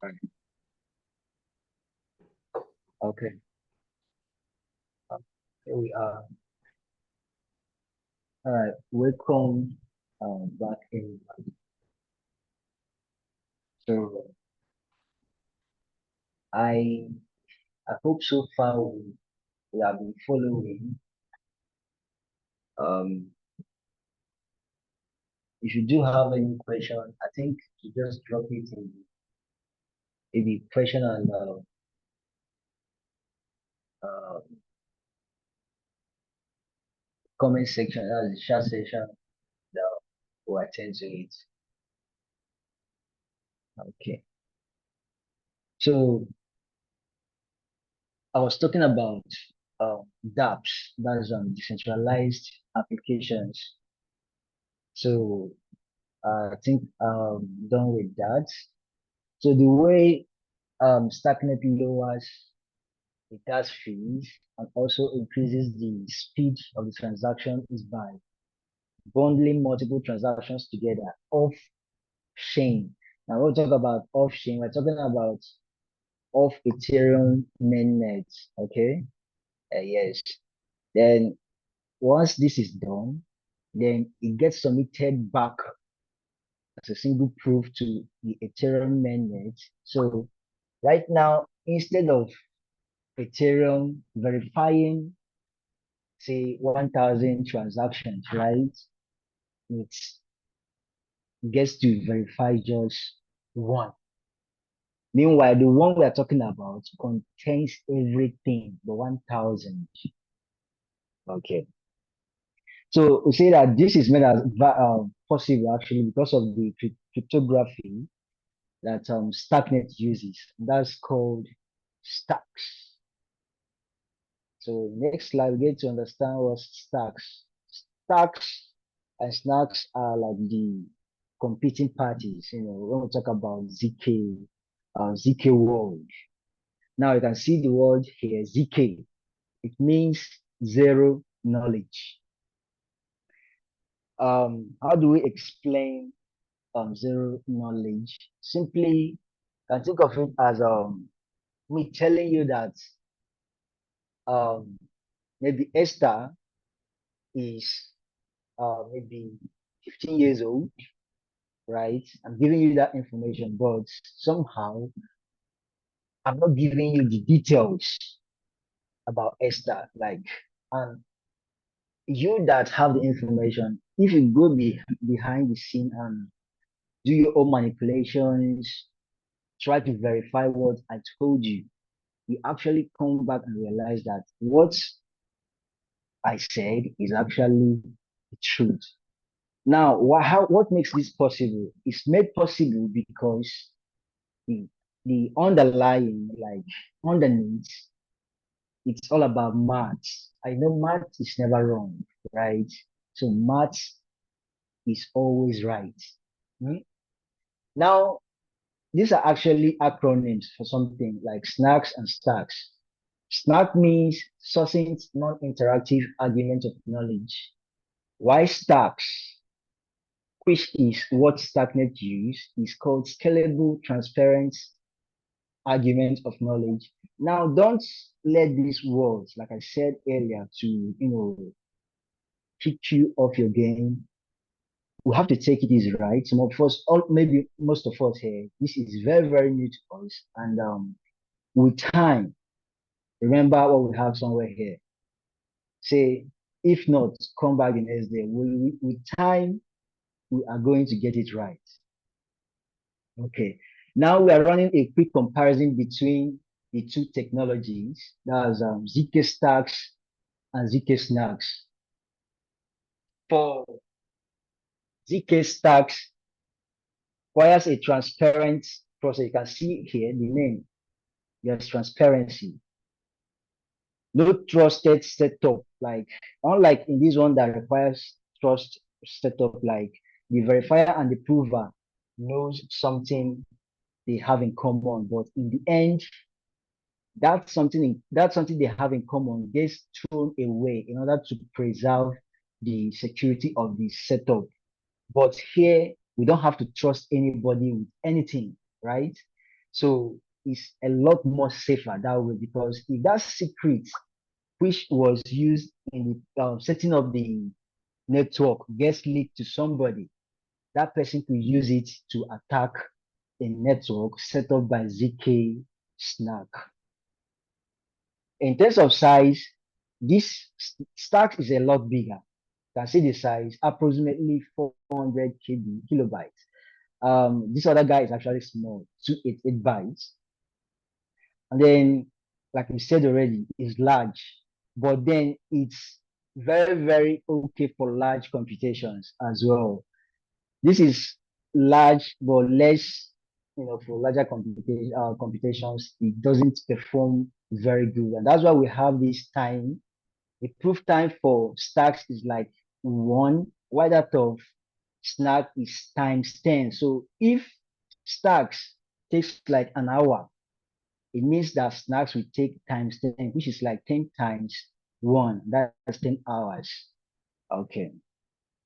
Right. Okay. Here we are. All right. Welcome back in. So I I hope so far we have been following. Um, if you do have any question, I think you just drop it in the question and uh, comment section, that's the chat section. That will attend to it. Okay. So I was talking about dApps, that's decentralized applications. So I think done with that. So the way StarkNet lowers the gas fees and also increases the speed of the transaction is by bundling multiple transactions together off chain. Now we'll talk about off chain. We're talking about off Ethereum mainnet. Okay. Yes. Then once this is done, then it gets submitted back as a single proof to the Ethereum mainnet. So right now, instead of Ethereum verifying, say, 1,000 transactions, right? It gets to verify just one. Meanwhile, the one we are talking about contains everything, the 1,000. Okay. So we say that this is made as possible actually because of the cryptography that StarkNet uses. That's called stacks. So next slide, we get to understand what stacks. Stacks and snacks are like the competing parties. When we talk about ZK world. Now you can see the word here, ZK. It means zero knowledge. How do we explain zero knowledge? Simply, can think of it as me telling you that um maybe Esther is maybe 15 years old, right? I'm giving you that information, but somehow I'm not giving you the details about Esther. Like, and you that have the information, if you go behind the scene and do your own manipulations, try to verify what I told you, you actually come back and realize that what I said is actually the truth. Now, what makes this possible? It's made possible because the, the underlying, like underneath, it's all about maths. I know maths is never wrong, right? So maths is always right. Hmm? Now, these are actually acronyms for something like snacks and stacks. Snack means succinct, non-interactive argument of knowledge. Why stacks, which is what StarkNet use, is called scalable, transparent argument of knowledge. Now, don't let these words, like I said earlier, to kick you off your game. We have to take it easy, right? Some of us, or maybe most of us here, this is very, very new to us. And with time, remember what we have somewhere here. Say, if not, come back the next day. With time, we are going to get it right. Okay. Now we are running a quick comparison between the two technologies. That's ZK Stacks and ZK Snacks. For ZK Stacks, requires a transparent process. You can see here the name. There's transparency. No trusted setup. Like unlike in this one that requires trust setup, like the verifier and the prover knows something they have in common, but in the end, that's something they have in common gets thrown away in order to preserve the security of the setup. But here we don't have to trust anybody with anything, right? So it's a lot more safer that way, because if that secret which was used in the setting up the network gets leaked to somebody, that person could use it to attack a network set up by ZK Snack. In terms of size, this Stack is a lot bigger. You can see the size, approximately 400 kilobytes. This other guy is actually small, 288 bytes. And then, like we said already, is large, but then it's very, very okay for large computations as well. This is large, but less, for larger computations, it doesn't perform very good. And that's why we have this time. The proof time for stacks is like 1, while that of snack is times 10. So if stacks takes like an hour, it means that snacks will take times 10, which is like 10 times 1. That's 10 hours. Okay.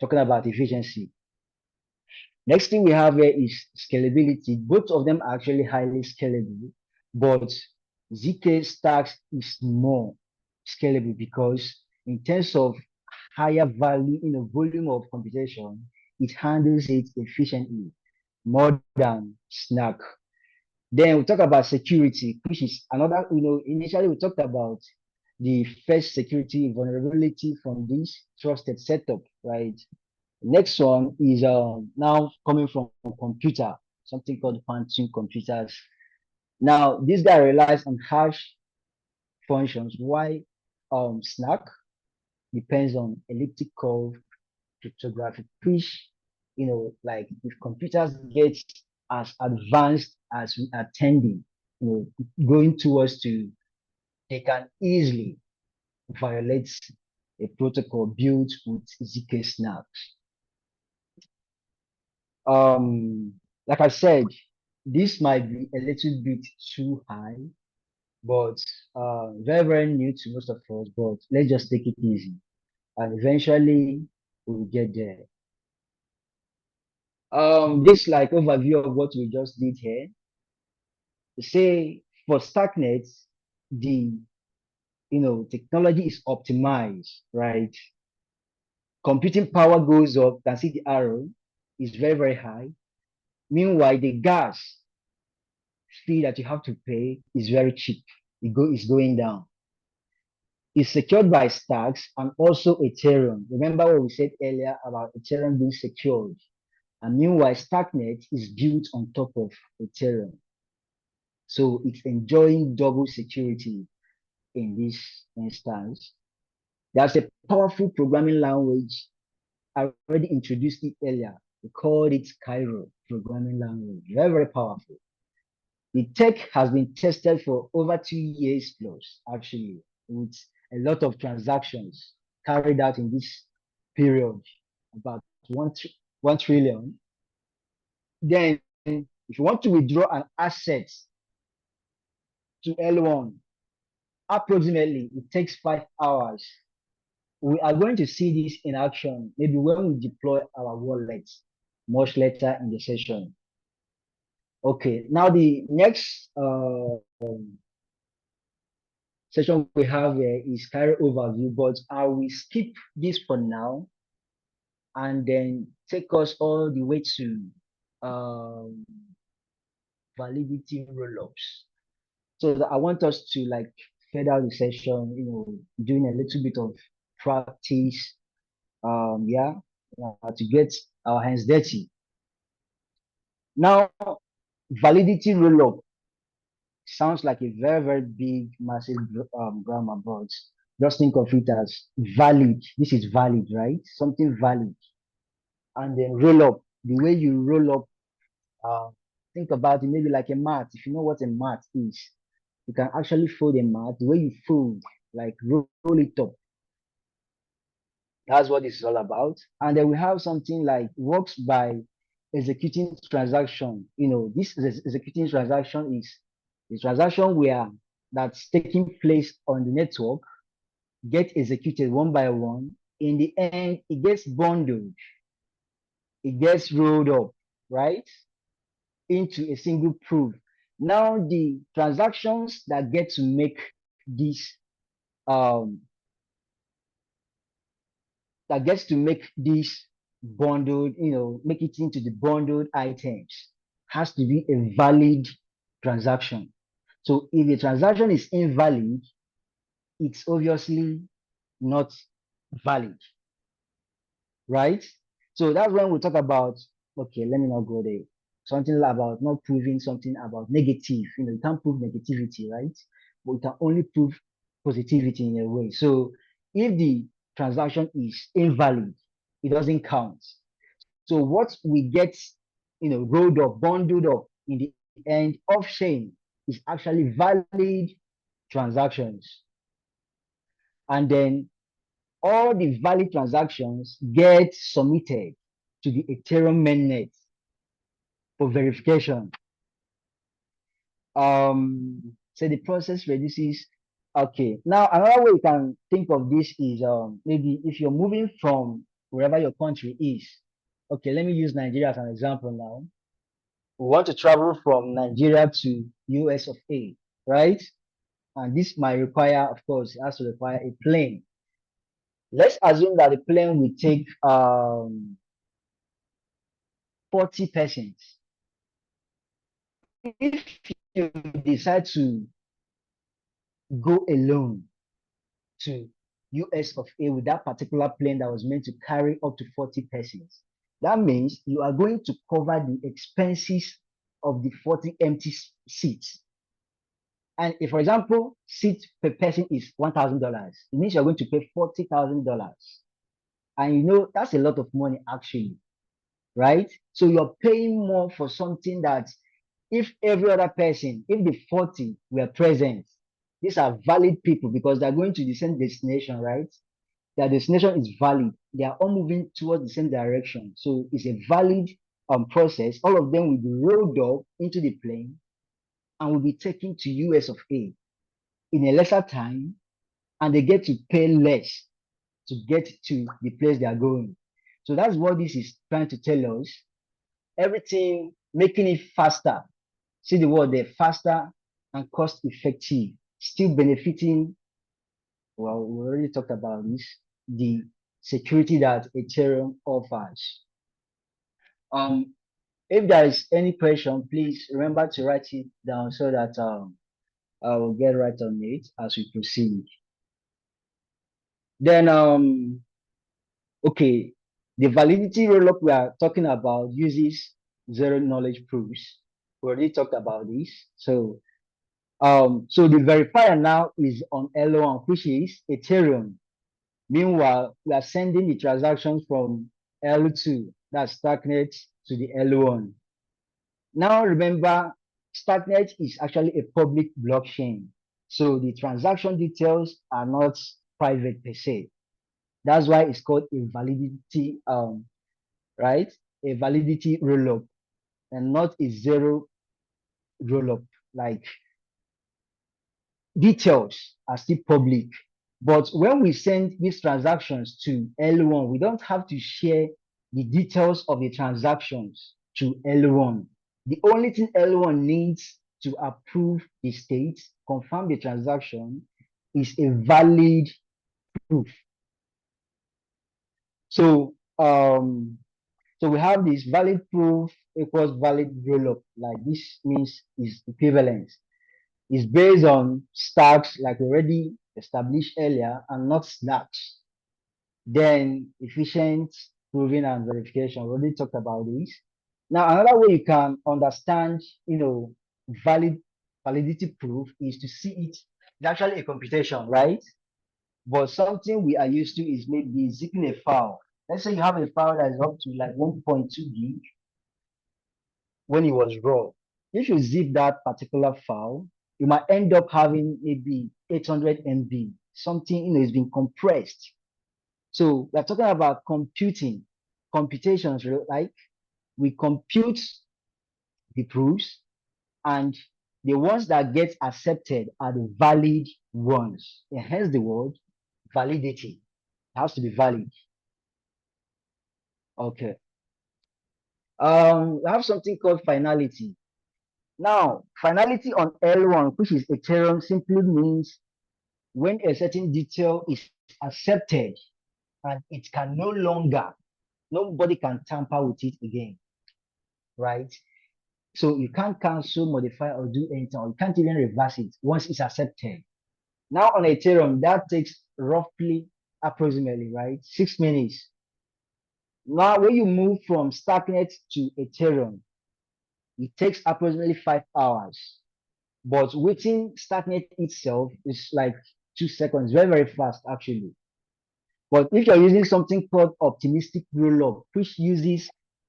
Talking about efficiency. Next thing we have here is scalability. Both of them are actually highly scalable, but ZK Stacks is more scalable because in terms of higher value, volume of computation, it handles it efficiently more than Snack. Then we talk about security, which is another, initially we talked about the first security vulnerability from this trusted setup, right? Next one is now coming from computer, something called quantum computers. Now, this guy relies on hash functions. Why Snack depends on elliptic curve cryptography, which, like if computers get as advanced as we are tending, going towards to, they can easily violate a protocol built with ZK snaps. Like I said, this might be a little bit too high, but very, very new to most of us. But let's just take it easy, and eventually we'll get there. This like overview of what we just did here. Say for StarkNet, the technology is optimized, right? Computing power goes up. You can see the arrow is very, very high. Meanwhile, the gas fee that you have to pay is very cheap. It's going down. It's secured by stacks and also Ethereum. Remember what we said earlier about Ethereum being secured. And meanwhile, StarkNet is built on top of Ethereum. So it's enjoying double security in this instance. There's a powerful programming language. I already introduced it earlier. We called it Cairo programming language. Very, very powerful. The tech has been tested for over 2 years plus, actually, with a lot of transactions carried out in this period, about 1 trillion. Then, if you want to withdraw an asset to L1, approximately it takes 5 hours. We are going to see this in action maybe when we deploy our wallet much later in the session. Okay, now the next session we have here is Cairo overview, but I will skip this for now and then take us all the way to validity rollups. So I want us to like further the session, doing a little bit of practice, yeah, to get our hands dirty. Now, validity rollup sounds like a very, very big, massive grammar, but just think of it as valid. This is valid, right? Something valid. And then roll up, the way you roll up, think about it maybe like a mat. If you know what a mat is, you can actually fold a mat. The way you fold, like roll it up. That's what this is all about. And then we have something like works by executing transaction. This is executing transaction is the transaction where that's taking place on the network get executed one by one. In the end, it gets bundled, it gets rolled up, right, into a single proof. Now the transactions that get to make this um that gets to make this bundled, make it into the bundled items has to be a valid transaction. So if the transaction is invalid, it's obviously not valid, right? So that's when we talk about, okay, let me not go there. Something about not proving something about negative. You can't prove negativity, right? But you can only prove positivity in a way. So if the transaction is invalid, it doesn't count. So what we get, rolled up, bundled up in the end of chain is actually valid transactions. And then all the valid transactions get submitted to the Ethereum mainnet for verification. So the process reduces. Okay, now another way you can think of this is maybe if you're moving from wherever your country is. Okay, let me use Nigeria as an example now. We want to travel from Nigeria to US of A, right? And this might require, of course, it has to require a plane. Let's assume that the plane will take 40 persons. If you decide to go alone to US of A with that particular plane that was meant to carry up to 40 persons, that means you are going to cover the expenses of the 40 empty seats. And if, for example, seat per person is $1,000, it means you're going to pay $40,000. And that's a lot of money actually, right? So you're paying more for something that if every other person, if the 40 were present, these are valid people because they're going to the same destination, right? Their destination is valid. They are all moving towards the same direction. So it's a valid process. All of them will be rolled up into the plane and will be taken to US of A in a lesser time, and they get to pay less to get to the place they are going. So that's what this is trying to tell us. Everything making it faster. See the word there, faster and cost effective, still benefiting. Well, we already talked about this, the security that Ethereum offers. If there is any question, please remember to write it down so that I will get right on it as we proceed. Then okay, the validity rollup we are talking about uses zero knowledge proofs. We already talked about this. So the verifier now is on L1, which is Ethereum. Meanwhile, we are sending the transactions from L2, that's StarkNet, to the L1. Now remember, StarkNet is actually a public blockchain. So the transaction details are not private per se. That's why it's called a validity, right? A validity rollup and not a zero rollup. Like details are still public. But when we send these transactions to L1, we don't have to share the details of the transactions to L1. The only thing L1 needs to approve the state, confirm the transaction, is a valid proof. So so we have this valid proof equals valid rollup. Like this means is equivalent. It's based on stacks like we already established earlier and not snacks. Then efficient proving and verification. We already talked about this. Now another way you can understand, valid validity proof is to see it. It's actually a computation, right? But something we are used to is maybe zipping a file. Let's say you have a file that is up to like 1.2 gig when it was raw. If you zip that particular file, you might end up having maybe 800 MB, something is being compressed. So we're talking about computations, like we compute the proofs, and the ones that get accepted are the valid ones. And hence the word validity. It has to be valid. Okay. We have something called finality. Now, finality on L1, which is Ethereum, simply means when a certain detail is accepted and it can no longer, nobody can tamper with it again, right? So you can't cancel, modify, or do anything, or you can't even reverse it once it's accepted. Now on Ethereum, that takes roughly, approximately, right, 6 minutes. Now, when you move from StarkNet to Ethereum, it takes approximately 5 hours. But within StarkNet itself is like 2 seconds, very, very fast actually. But if you're using something called optimistic rollup, which uses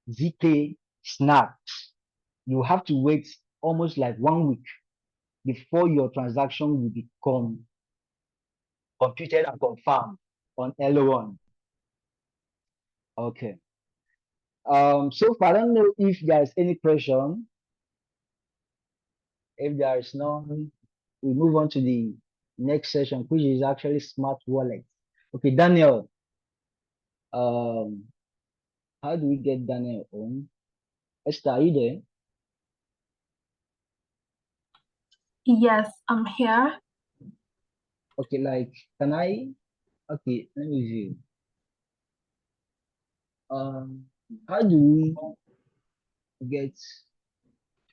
ZK snaps, you have to wait almost like 1 week before your transaction will become computed and confirmed on L1. Okay. So far, I don't know if there's any question. If there is none, we move on to the next session, which is actually smart wallet. Okay, Daniel. Um, how do we get Daniel on? Esther, are you there? Yes, I'm here. Okay, like, can I? Okay, let me view. How do we get?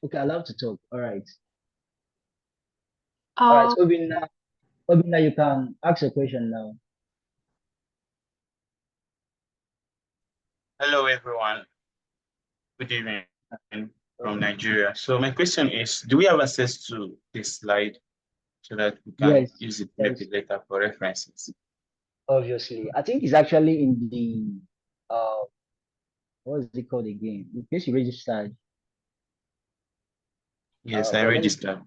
Okay, I love to talk. All right. All right, Uh, so Obina, you can ask a question now. Hello, everyone. Good evening from Okay. Nigeria. So my question is, do we have access to this slide so that we can Yes, use it yes, maybe later for references? obviously. I think it's actually in the what is it called again? In case you registered. Yes, I But let me, registered.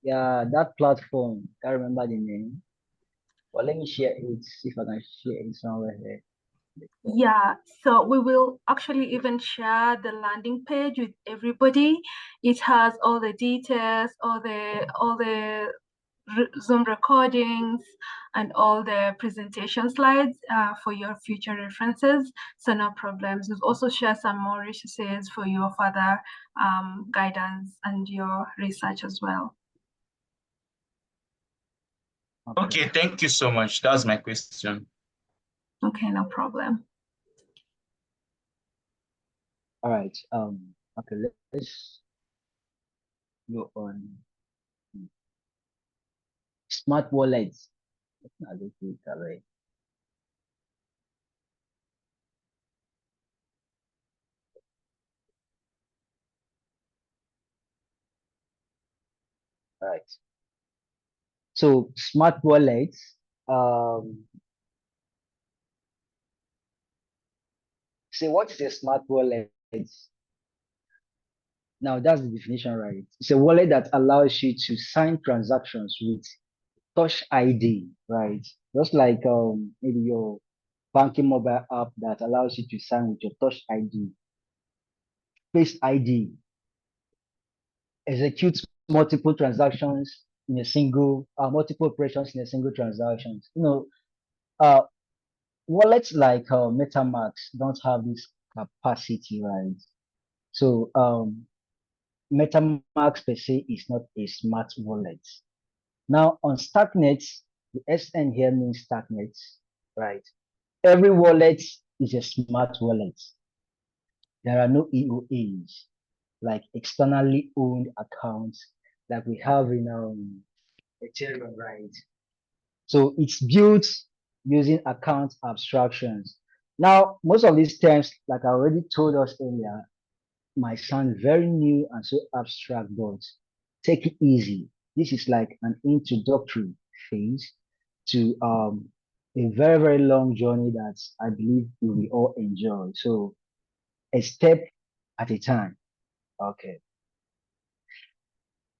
yeah, that platform. Can't remember the name. But let me share it. See if I can share it somewhere here. yeah, so we will actually even share the landing page with everybody. It has all the details, all the Zoom recordings, and all the presentation slides for your future references. So no problems. We'll also share some more resources for your further guidance and your research as well. Okay, thank you so much. That was my question. Okay, no problem. All right. Okay, let's go on. Smart wallets. I'll go to it already. All right. So smart wallets. Um, say what is a smart wallet? Now that's the definition, right? It's a wallet that allows you to sign transactions with Touch ID, right? Just like maybe your banking mobile app that allows you to sign with your Touch ID, Face ID, execute multiple transactions in a single, multiple operations in a single transactions. Uh, wallets like MetaMask don't have this capacity, right? So MetaMask per se is not a smart wallet. Now on StarkNet, the SN here means StarkNet, right? Every wallet is a smart wallet. There are no EOAs, like externally owned accounts like we have in Ethereum, right? So it's built using account abstractions. Now, most of these terms, like I already told us earlier, might sound very new and so abstract, but take it easy. This is like an introductory phase to a very, very long journey that I believe we will all enjoy. So a step at a time. Okay.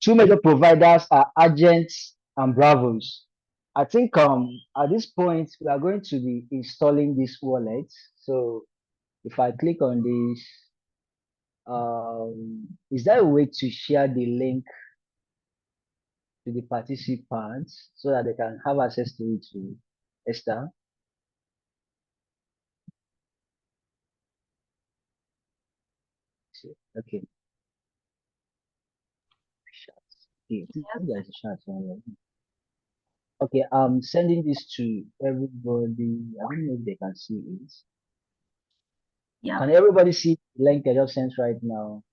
Two major providers are Agents and Bravos. I think at this point we are going to be installing this wallet. So if I click on this, is there a way to share the link to the participants so that they can have access to it to Esther? Okay. Okay, I think there's a chat somewhere. Okay, I'm sending this to everybody. I don't know if they can see it. Yeah. Can everybody see the link I just sent right now?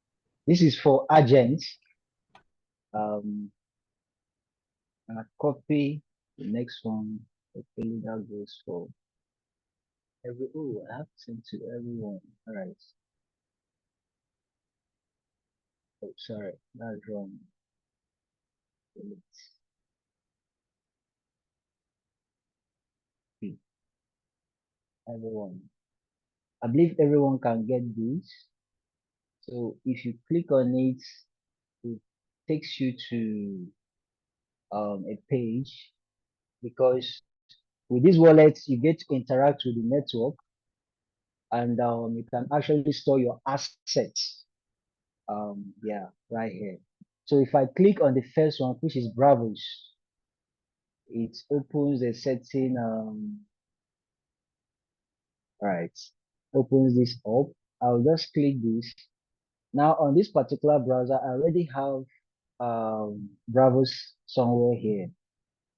This is for agents. And I copy the next one. Okay, that goes for every. Oh, I have to send to everyone. All right. Oh, sorry, that's wrong. Delete. Okay, everyone. I believe everyone can get this. So if you click on it, it takes you to a page, because with these wallets you get to interact with the network, and you can actually store your assets. Yeah, right here. So if I click on the first one, which is Bravos, it opens a setting. Right, opens this up. I'll just click this. Now on this particular browser, I already have Bravos somewhere here.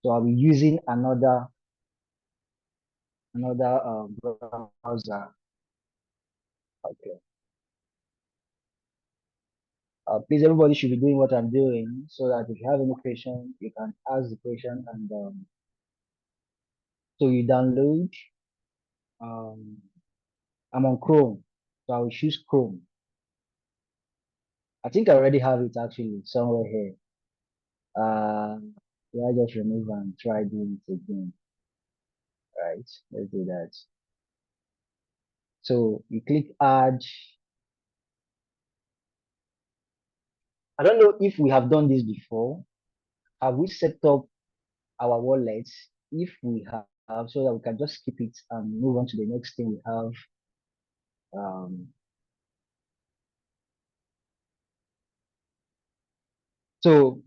So I'll be using another browser. Okay. Please, everybody should be doing what I'm doing, so that if you have any question, you can ask the question. And so you download. Um, I'm on Chrome, so I will choose Chrome. I think I already have it actually somewhere here. Yeah, I just remove and try doing it again. Right, let's do that. So you click add. I don't know if we have done this before. Have we set up our wallets? If we have, so that we can just skip it and move on to the next thing we have. So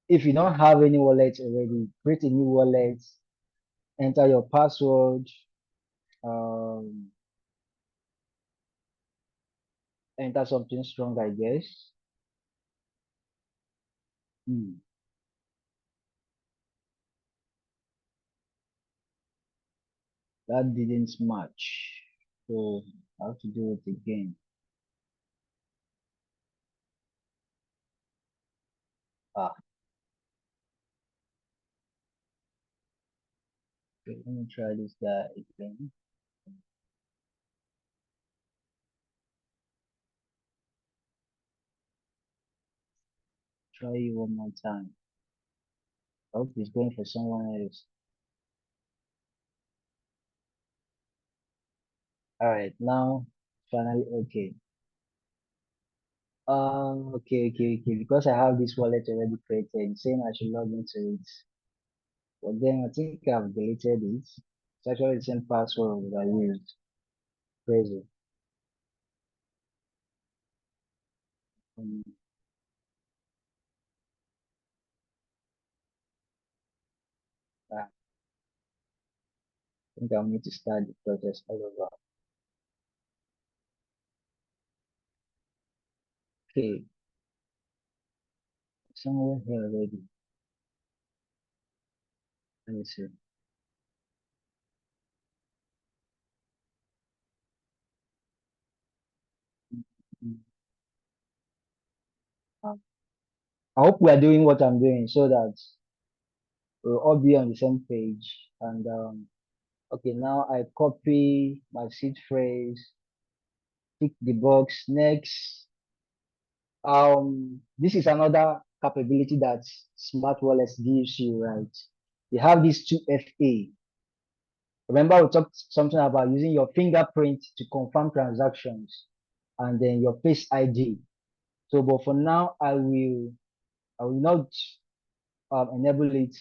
if you don't have any wallet already, create a new wallet, enter your password, um, enter something strong, I guess. That didn't match, so I have to do it again. Ah, okay, let me try this guy again. Try it one more time. I hope it's going for someone else. All right, now finally okay. Okay. Because I have this wallet already created, saying I should log into it. But then I think I've deleted it. It's actually the same password that I used. Crazy. Um, I think I'll need to start the process all over. Okay, somewhere here already. Let me see. Mm, I hope we are doing what I'm doing, so that we'll all be on the same page. And okay, now I copy my seed phrase, tick the box. Next, this is another capability that smart wallets gives you, right? You have this 2FA. Remember, we talked something about using your fingerprint to confirm transactions, and then your face ID. So, but for now, I will not enable it.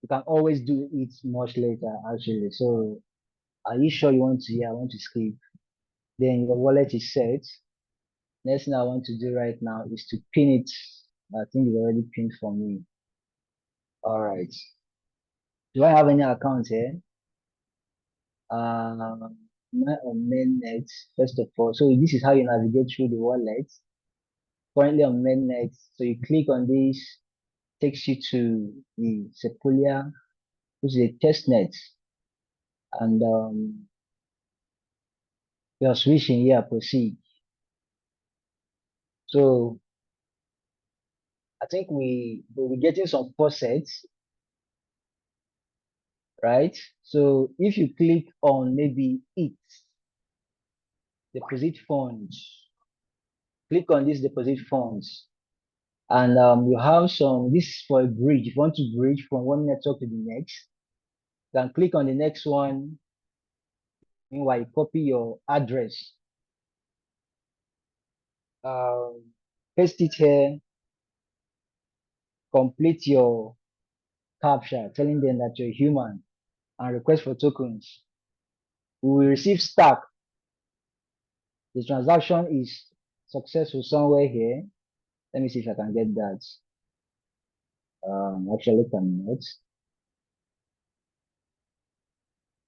You can always do it much later, actually. So, are you sure you want to? Yeah, I want to skip. Then your wallet is set. Next thing I want to do right now is to pin it. I think it's already pinned for me. All right. Do I have any account here? My on mainnet, first of all. So this is how you navigate through the wallet. currently on mainnet. So you click on this, takes you to the Sepulia, which is a testnet, and you're switching here, proceed. So I think we'll be getting some faucets, right? So if you click on maybe it, deposit funds, click on this deposit funds, and you have some, this is for a bridge. If you want to bridge from one network to the next, you can click on the next one. Meanwhile, you copy your address, paste it here, complete your captcha, telling them that you're human, and request for tokens. We will receive stack. The transaction is successful somewhere here. Let me see if I can get that. Actually, cannot.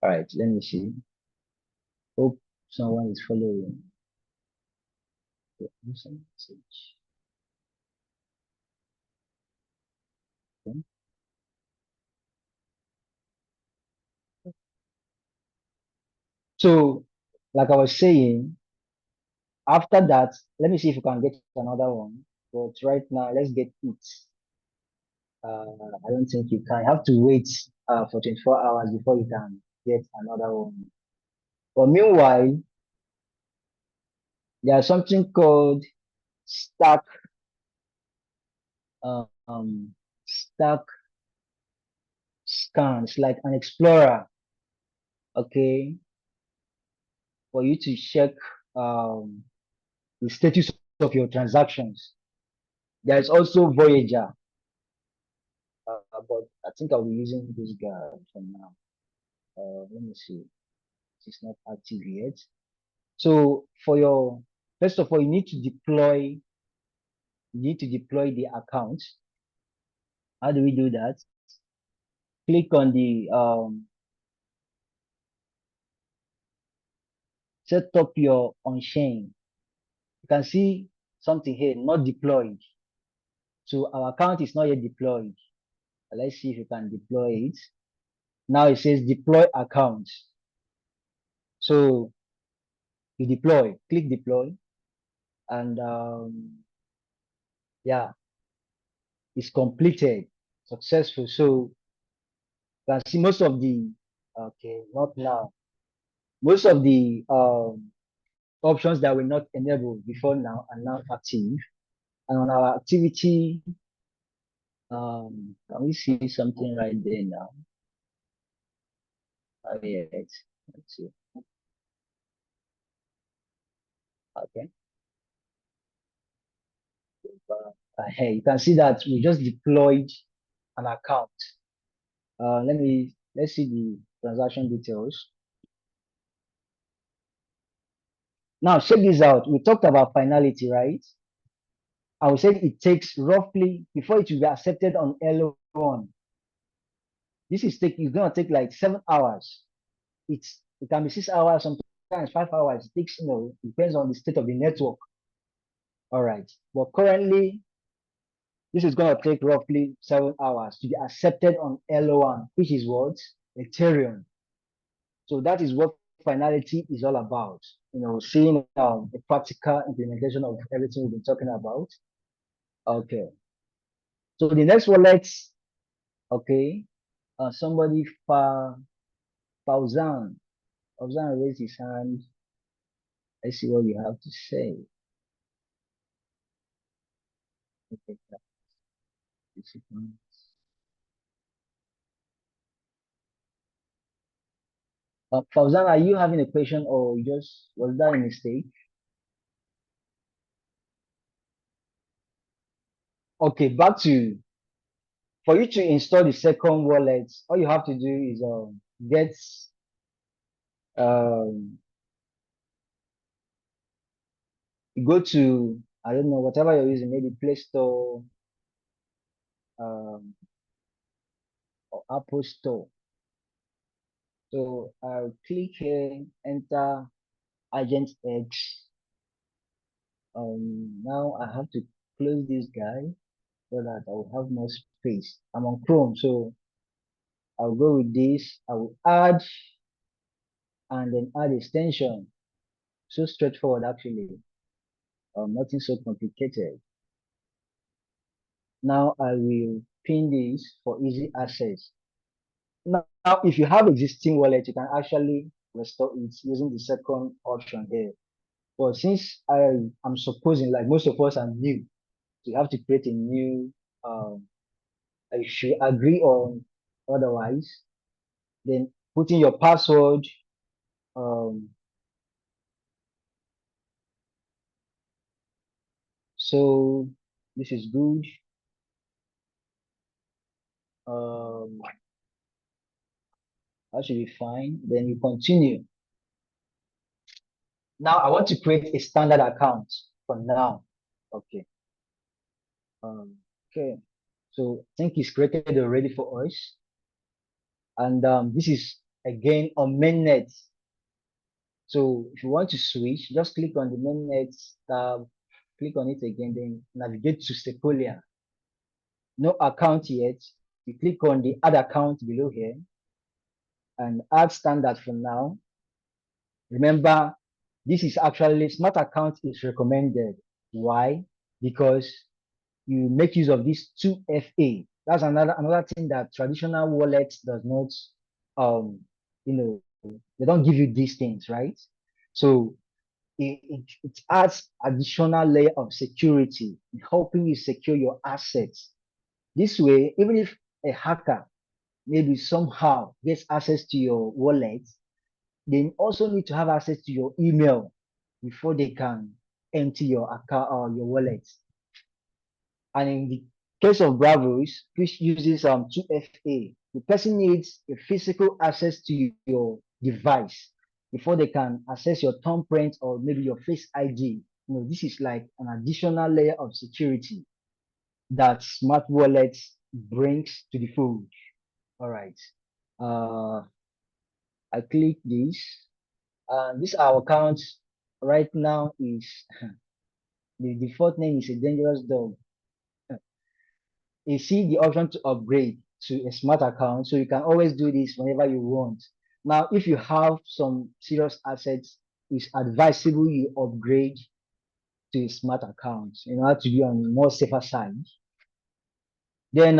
All right, let me see. Hope someone is following. Message. Okay. So, like I was saying, after that, let me see if you can get another one. But right now, let's get it. I don't think you can. You have to wait for 24 hours before you can get another one. But meanwhile, there's something called Stack Stack scans, like an explorer, okay, for you to check the status of your transactions. There's also Voyager, but I think I'll be using this guy for now. Let me see. It's not active yet. So for your, first of all, you need to deploy the account. How do we do that? Click on the set up your on-chain. You can see something here, not deployed. So our account is not yet deployed. Let's see if you can deploy it. Now it says deploy account. So you deploy, click deploy, and yeah, it's completed, successful. So you can see most of the, okay, not now. Most of the options that were not enabled before now are now active. And on our activity, can we see something right there now? Oh, yeah, let's see. Okay. Hey, you can see that we just deployed an account. Let's see the transaction details. Now, check this out. We talked about finality, right? I would say it takes roughly, before it will be accepted on L1, it's gonna take like 7 hours. It can be 6 hours, sometimes 5 hours. It takes, depends on the state of the network. All right. But currently, this is gonna take roughly 7 hours to be accepted on L1, which is what? Ethereum. So that is what finality is all about. Seeing the practical implementation of everything we've been talking about. Okay. So the next wallet, okay. Somebody Fauzan raised his hand. Let's see what you have to say. Okay. Fauzan, are you having a question, or was that a mistake? Okay, for you to install the second wallet, all you have to do is get you go to, I don't know, whatever you're using, maybe Play Store or Apple Store. So I'll click here, enter Agent X. Now I have to close this guy so that I will have more space. I'm on Chrome, so I'll go with this. I will add and then add extension. So straightforward actually. Nothing so complicated. Now I will pin this for easy access. Now, if you have existing wallet, you can actually restore it using the second option here. But since I'm supposing, like most of us are new, so you have to create a new, I should agree on otherwise, then put in your password. Um, so this is good. That should be fine. Then you continue. Now I want to create a standard account for now. Okay. Okay. So I think it's created already for us. And this is again on mainnet. So if you want to switch, just click on the mainnet tab, click on it again, then navigate to Sequoia. No account yet. You click on the add account below here and add standard for now. Remember, this is actually smart account is recommended. Why? Because you make use of this 2FA. That's another thing that traditional wallets does not you know, they don't give you these things, right? So it adds additional layer of security, helping you secure your assets. This way, even if a hacker maybe somehow gets access to your wallet, they also need to have access to your email before they can empty your account or your wallet. And in the case of Bravos, which uses 2FA, the person needs a physical access to your device before they can access your thumbprint or maybe your face ID. This is like an additional layer of security that smart wallets brings to the fold. All right. I click this. This our account right now is the default name is a dangerous dog. You see the option to upgrade to a smart account, so you can always do this whenever you want. Now, if you have some serious assets, it's advisable you upgrade to a smart account in order to be on the more safer side. Then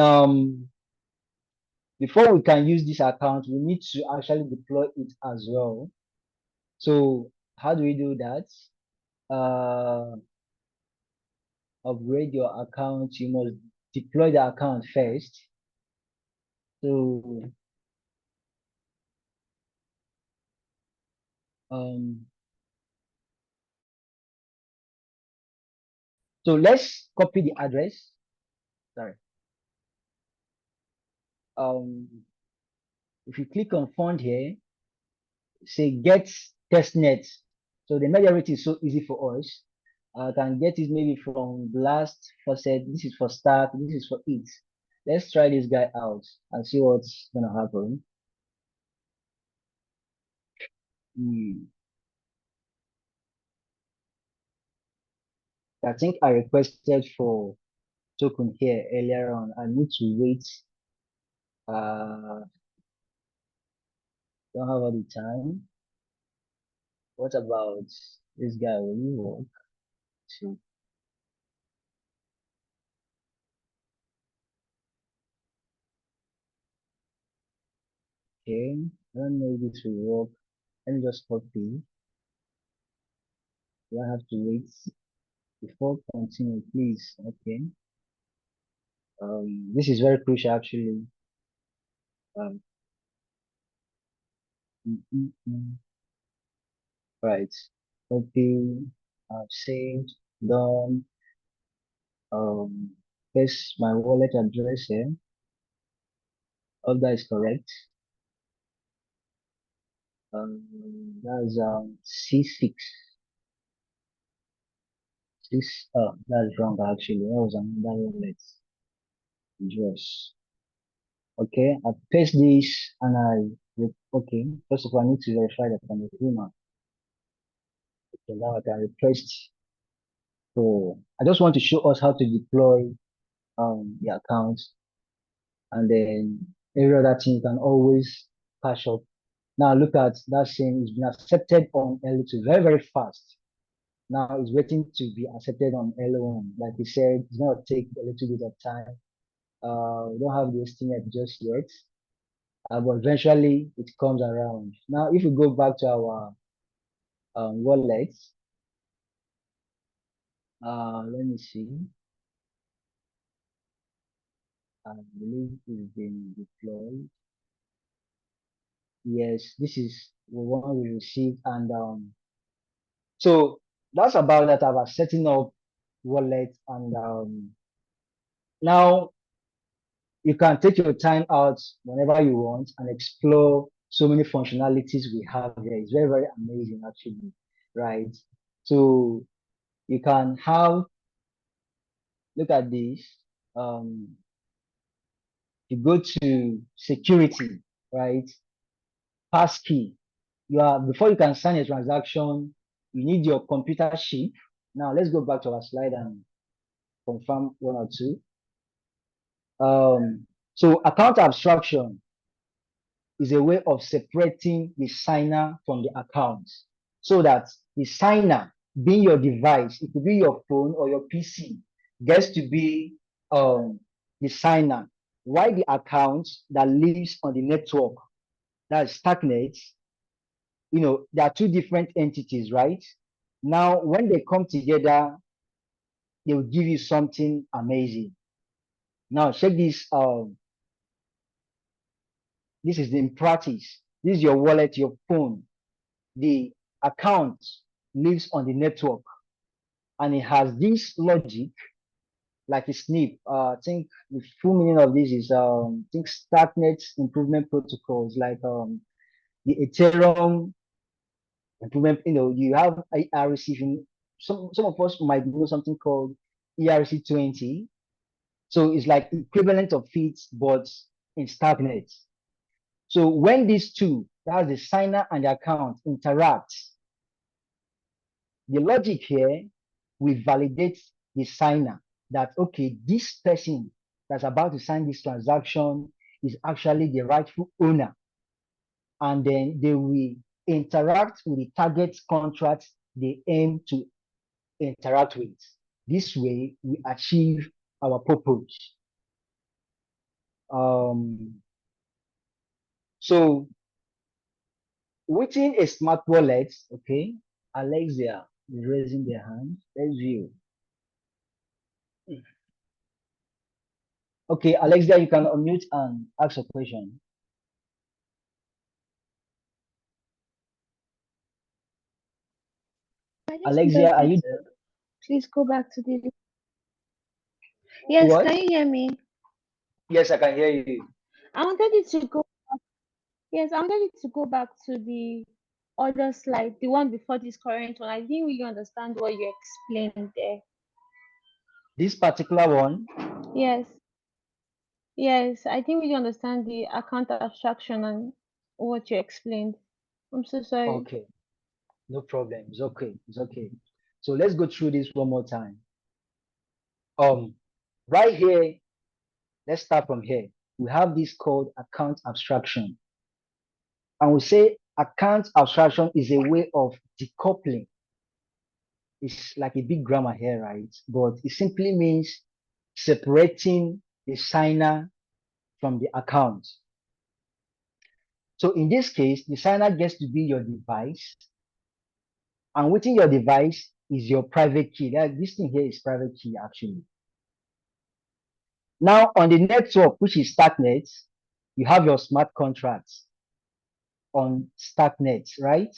before we can use this account, we need to actually deploy it as well. So how do we do that? Upgrade your account, you must deploy the account first. So so let's copy the address. Sorry. If you click on font here, say get testnet. So the majority is so easy for us. I can get it maybe from Blast Faucet. This is for Stark. This is for it. Let's try this guy out and see what's gonna happen. I think I requested for token here earlier on. I need to wait. Don't have all the time. What about this guy? Will you work? See. Okay, I don't know if this will work. Let me just copy. Do I have to wait before continue, please? Okay. This is very crucial actually. Um, Right. Copy. Saved. Done. Paste my wallet address here. All that is correct. That's C6. That's wrong actually. That was another wallet address. Okay, I paste this and okay. First of all, I need to verify that I'm a human. Okay, now I can request So I just want to show us how to deploy the account, and then every other thing you can always catch up. Now look at that same, it's been accepted on L2 very, very fast. Now it's waiting to be accepted on L1. Like we said, it's gonna take a little bit of time. We don't have the estimate just yet, but eventually it comes around. Now, if we go back to our wallet, let me see. I believe it's been deployed. Yes, this is the one we received, and so that's about that. About setting up wallet, and now you can take your time out whenever you want and explore so many functionalities we have here. It's very, very amazing actually, right? So you can have, look at this. You go to security, right? Passkey. Before you can sign a transaction, you need your computer chip. Now let's go back to our slide and confirm one or two. So account abstraction is a way of separating the signer from the account, so that the signer, being your device, it could be your phone or your PC, gets to be the signer, while the account that lives on the network, that's StarkNet, there are two different entities, right? Now, when they come together, they will give you something amazing. Now, check this. This is in practice. This is your wallet, your phone. The account lives on the network, and it has this logic like a snip. I think the full meaning of this is I think StarkNet improvement protocols, like the Ethereum improvement. You have ERC. Some of us might know something called ERC20. So it's like equivalent of it, but in StarkNet. So when these two, that's the signer and the account, interact, the logic here will validate the signer that, okay, this person that's about to sign this transaction is actually the rightful owner. And then they will interact with the target contract they aim to interact with. This way, we achieve our purpose. So within a smart wallet, okay, Alexia is raising their hand. Let's view. Okay, Alexia, you can unmute and ask a question. Alexia, are you there? Please go back to the. Yes, What? can you hear me? Yes, I can hear you. I wanted you to go. Yes, I wanted you to go back to the other slide, the one before this current one. I didn't really understand what you explained there. This particular one? Yes. Yes, I didn't really understand the account abstraction and what you explained. I'm so sorry. Okay, no problem. It's okay. It's okay. So let's go through this one more time. Right here, let's start from here. We have this called account abstraction. And we say account abstraction is a way of decoupling. It's like a big grammar here, right? But it simply means separating the signer from the account. So in this case, the signer gets to be your device, and within your device is your private key. This thing here is private key actually. Now on the network, which is StarkNet, you have your smart contracts on StarkNet, right?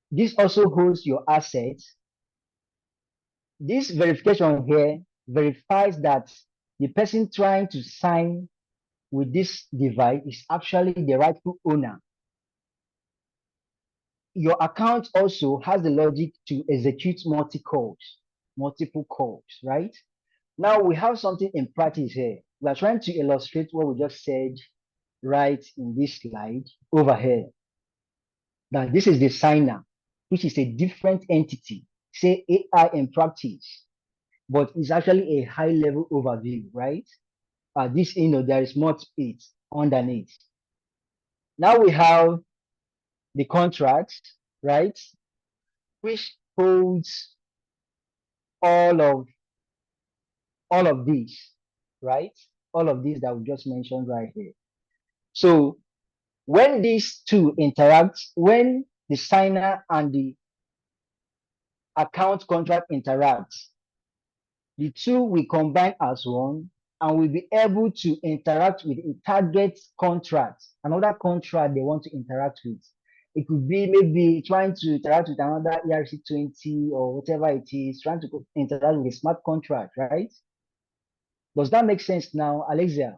This also holds your assets. This verification here verifies that the person trying to sign with this device is actually the rightful owner. Your account also has the logic to execute multiple calls, right? Now we have something in practice here. We are trying to illustrate what we just said right in this slide over here. Now this is the signer, which is a different entity, say AI in practice. but it's actually a high level overview, right? This, there is more to it underneath. Now we have the contract, right? Which holds all of these, right? All of these that we just mentioned right here. So when these two interact, when the signer and the account contract interact, the two will combine as one and will be able to interact with a target contract, another contract they want to interact with. It could be maybe trying to interact with another ERC20 or whatever it is, trying to interact with a smart contract, right? Does that make sense now, Alexia?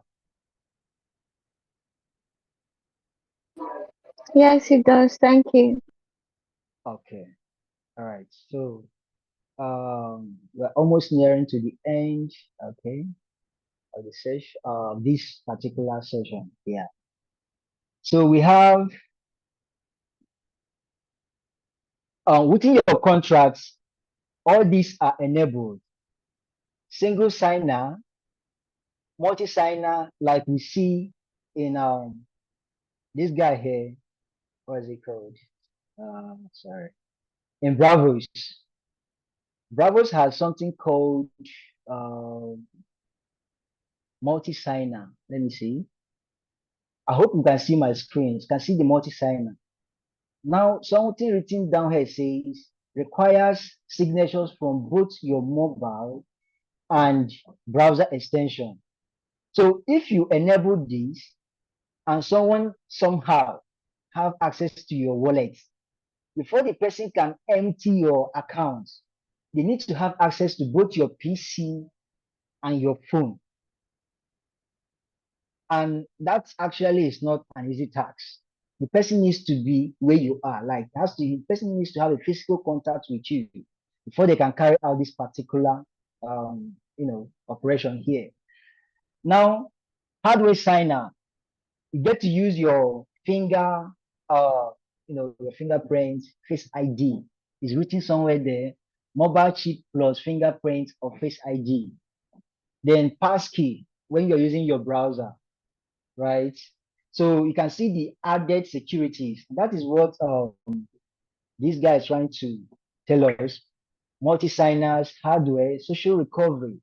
Yes, it does. Thank you. Okay. All right. So we're almost nearing to the end, okay, of the session, this particular session. Yeah. So we have within your contracts, all these are enabled. Single signer, multi-signer, like we see in this guy here. What is it called? Sorry. In Bravos. Bravos has something called uh, multi-signer. Let me see. I hope you can see my screen. You can see the multi-signer. Now, something written down here says requires signatures from both your mobile and browser extension. So if you enable this and someone somehow have access to your wallet, before the person can empty your account, they need to have access to both your PC and your phone. And that actually is not an easy task. The person needs to be where you are. Like the person needs to have a physical contact with you before they can carry out this particular operation here. Now, hardware signer, you get to use your finger, your fingerprint, face ID is written somewhere there. Mobile chip plus fingerprint or face ID. Then passkey when you're using your browser, right? So you can see the added securities. That is what this guy is trying to tell us. Multi-signers, hardware, social recovery,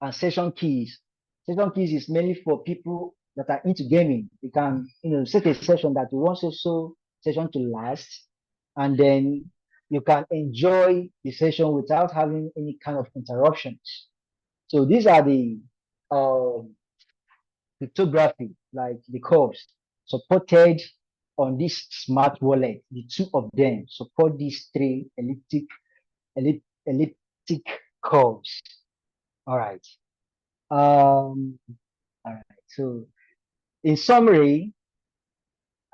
and session keys. Session keys is mainly for people that are into gaming. You can, set a session that you want so session to last, and then you can enjoy the session without having any kind of interruptions. So these are the cryptography, like the curves, supported on this smart wallet. The two of them support these three elliptic curves. All right. All right. So in summary,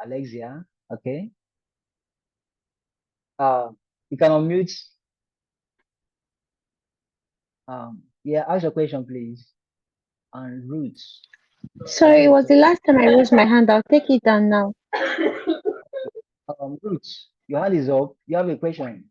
Alexia, okay. You can unmute. Yeah, ask your question, please. And roots. Sorry, it was the last time I raised my hand. I'll take it down now. Roots, your hand is up. You have a question.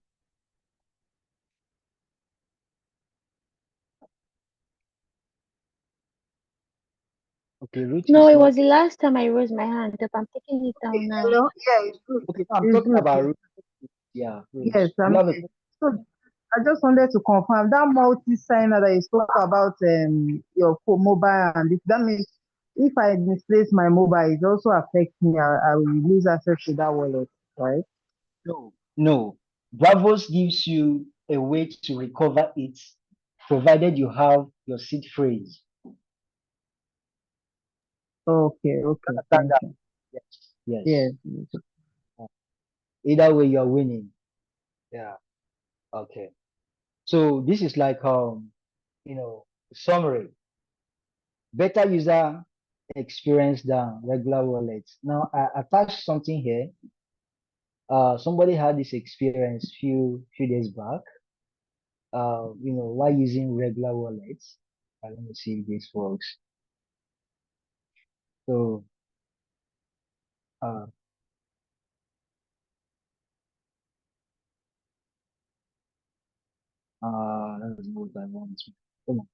Okay, Roots. No, it was the last time I raised my hand, but I'm taking it down now. Hello? Yeah, it's good. Okay, I'm It's talking good. about Roots. Yeah, Roots. Yes, You have a so I just wanted to confirm that multi-signer that you spoke about your phone, mobile, and that means if I misplace my mobile, it also affects me. I will lose access to that wallet, right? No. Bravos gives you a way to recover it, provided you have your seed phrase. Okay, Understand thank that? you. Yes. Yes. Either way, you're winning. Yeah. Okay. So this is like summary. Better user experience than regular wallets. Now I attached something here. Somebody had this experience few days back. While using regular wallets. Let me see if this works. So uh, That's what I want. Come on.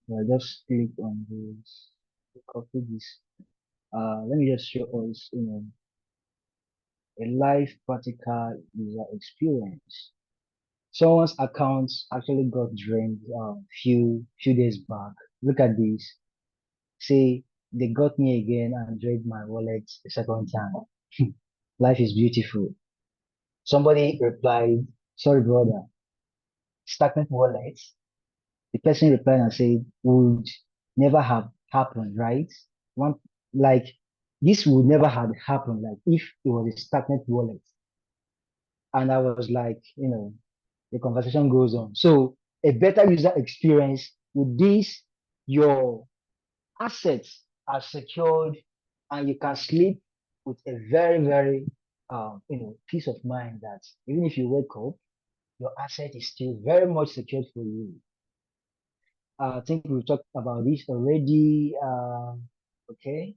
I just click on this, copy this. Let me just show us, a live practical user experience. Someone's account actually got drained few days back. Look at this. Say they got me again and drained my wallet a second time. Life is beautiful. Somebody replied, sorry brother, StarkNet wallet. The person replied and said, would never have happened, right? One like this would never have happened, like if it was a StarkNet wallet. And I was like, the conversation goes on. So a better user experience with this, your assets are secured and you can sleep with a very, very, peace of mind that even if you wake up, your asset is still very much secured for you. I think we've talked about this already. Okay.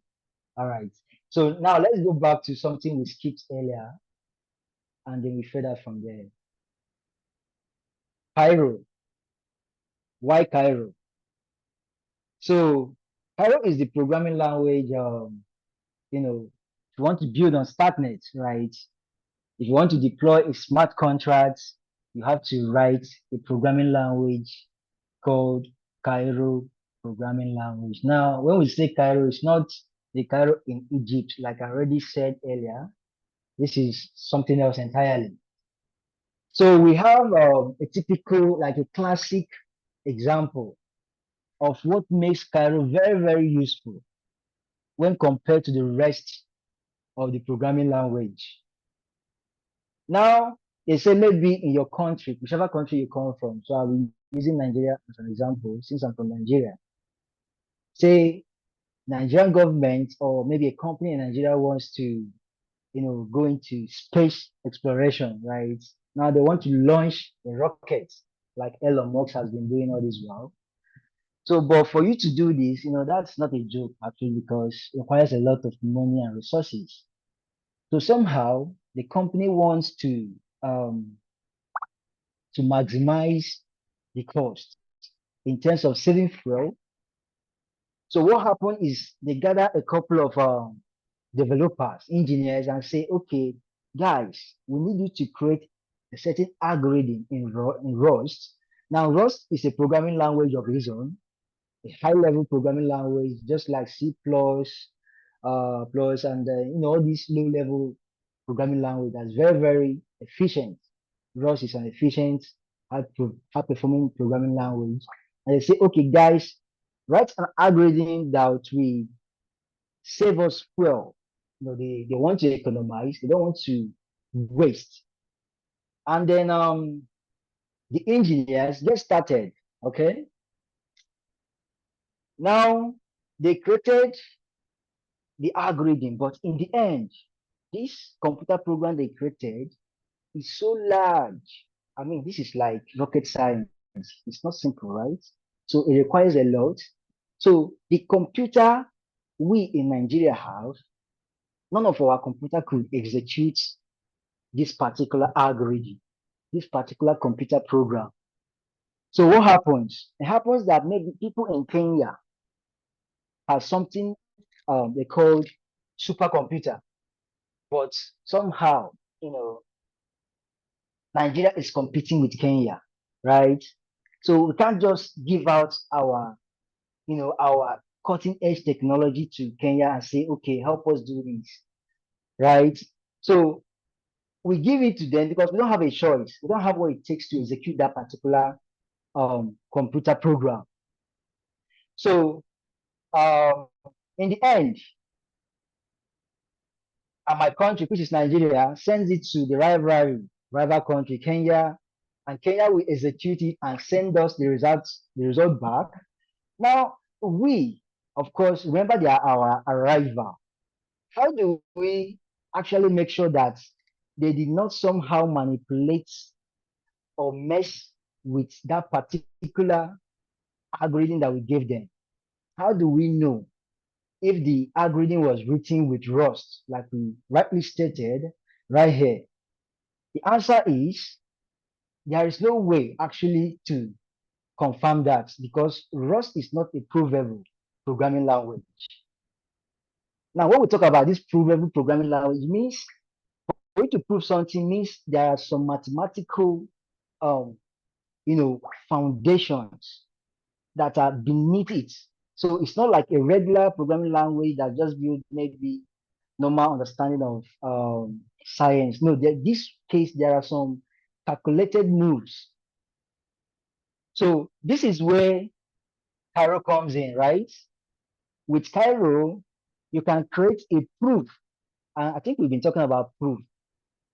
All right. So now let's go back to something we skipped earlier and then we further from there. Cairo. Why Cairo? So Cairo is the programming language, if you want to build on StarkNet, right? If you want to deploy a smart contract, you have to write a programming language called Cairo programming language. Now, when we say Cairo, it's not the Cairo in Egypt, like I already said earlier. This is something else entirely. So we have a typical, like a classic example of what makes Cairo very, very useful when compared to the rest of the programming language. Now, they say maybe in your country, whichever country you come from, so I'll be using Nigeria as an example, since I'm from Nigeria. Say Nigerian government or maybe a company in Nigeria wants to, go into space exploration, right? Now they want to launch a rocket like Elon Musk has been doing all this while. So, but for you to do this, that's not a joke actually because it requires a lot of money and resources. So somehow the company wants um, to maximize the cost in terms of saving fuel. So what happened is they gather a couple of developers, engineers, and say, okay, guys, we need you to create a certain algorithm in Rust. Now, Rust is a programming language of its own, a high-level programming language, just like C++, plus, and all these low-level programming language that's very, very efficient. Rust is an efficient, high-performing programming language. And they say, okay, guys, write an algorithm that will save us fuel. They want to economize, they don't want to waste. And then the engineers get started. Okay. Now they created the algorithm, but in the end, this computer program they created is so large. I mean, this is like rocket science. It's not simple, right? So it requires a lot. So the computer we in Nigeria have, none of our computer could execute this particular algorithm, this particular computer program. So what happens? It happens that maybe people in Kenya have something they called supercomputer, but somehow, Nigeria is competing with Kenya, right? So we can't just give out our cutting edge technology to Kenya and say, okay, help us do this, right? So we give it to them because we don't have a choice. We don't have what it takes to execute that particular computer program. So in the end, my country, which is Nigeria, sends it to the rival country, Kenya, and Kenya will execute it and send us the result back. Now, we, of course, remember they are our rival. How do we actually make sure that they did not somehow manipulate or mess with that particular algorithm that we gave them? How do we know if the algorithm was written with Rust, like we rightly stated right here? The answer is there is no way actually to confirm that because Rust is not a provable programming language. Now, when we talk about this provable programming language, it means for you to prove something means there are some mathematical, um, foundations that are beneath it. So it's not like a regular programming language that just builds maybe normal understanding of science. No, this case there are some calculated moves. So this is where Cairo comes in, right? With Cairo, you can create a proof. And I think we've been talking about proof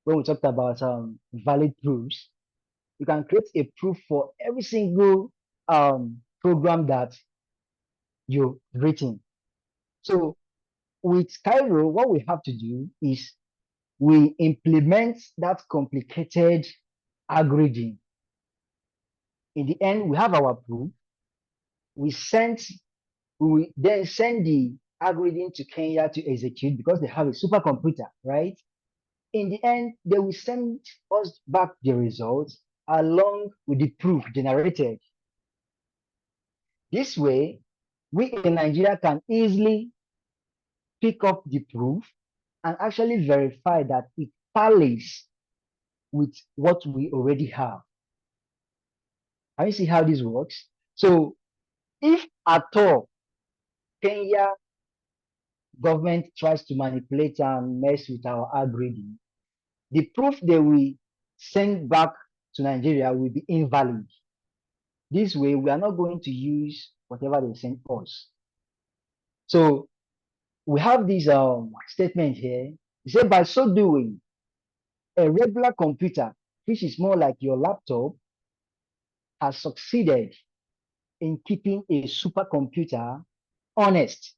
when we talked about valid proofs. You can create a proof for every single program that you've written. So with Cairo, what we have to do is we implement that complicated algorithm. In the end, we have our proof. We then send the algorithm to Kenya to execute because they have a supercomputer, right? In the end, they will send us back the results along with the proof generated. This way, we in Nigeria can easily pick up the proof and actually verify that it tallies with what we already have. Can you see how this works? So if at all Kenya government tries to manipulate and mess with our algorithm, the proof they will send back to Nigeria will be invalid. This way, we are not going to use whatever they send us. So we have this statement here. It said, by so doing, a regular computer, which is more like your laptop, has succeeded in keeping a supercomputer honest.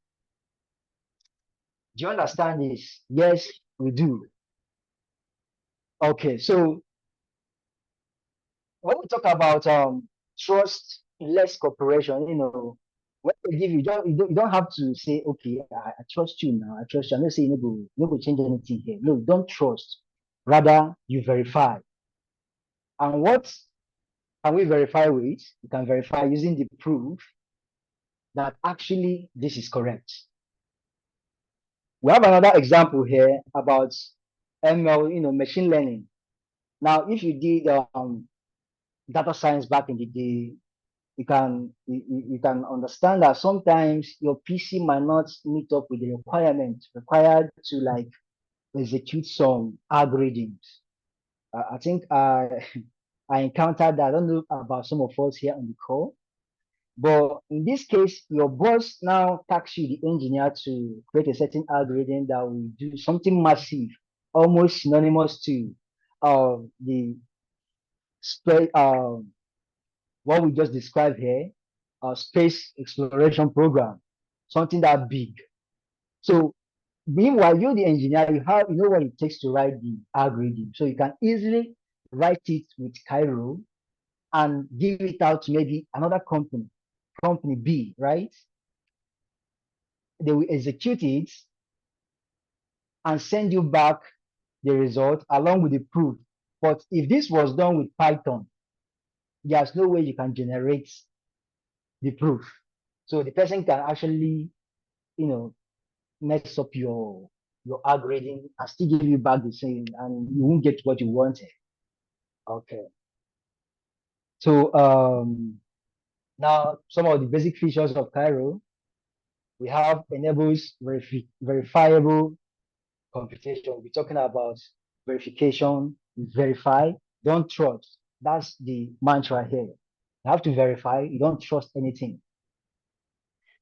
Do you understand this? Yes, we do. Okay, so when we talk about trust less cooperation, when they give you, you don't have to say, okay, I trust you now, I trust you. I'm not saying no go change anything here. No, don't trust. Rather, you verify. And what can we verify with? You can verify using the proof that actually this is correct. We have another example here about ML, machine learning. Now, if you did data science back in the day, you can understand that sometimes your PC might not meet up with the requirement required to like execute some algorithms. I think I encountered that. I don't know about some of us here on the call, but in this case, your boss now tasks you, the engineer, to create a certain algorithm that will do something massive, almost synonymous to the what we just described here, space exploration program, something that big. So meanwhile, you the engineer, you know what it takes to write the algorithm. So you can easily write it with Cairo and give it out to maybe another company B, right? They will execute it and send you back the result along with the proof. But if this was done with Python, there's no way you can generate the proof. So the person can actually, mess up your algorithm and still give you back the same, and you won't get what you wanted. Okay. So now some of the basic features of Cairo, we have enables verifiable computation. We're talking about verification, verify, don't trust. That's the mantra here. You have to verify, you don't trust anything.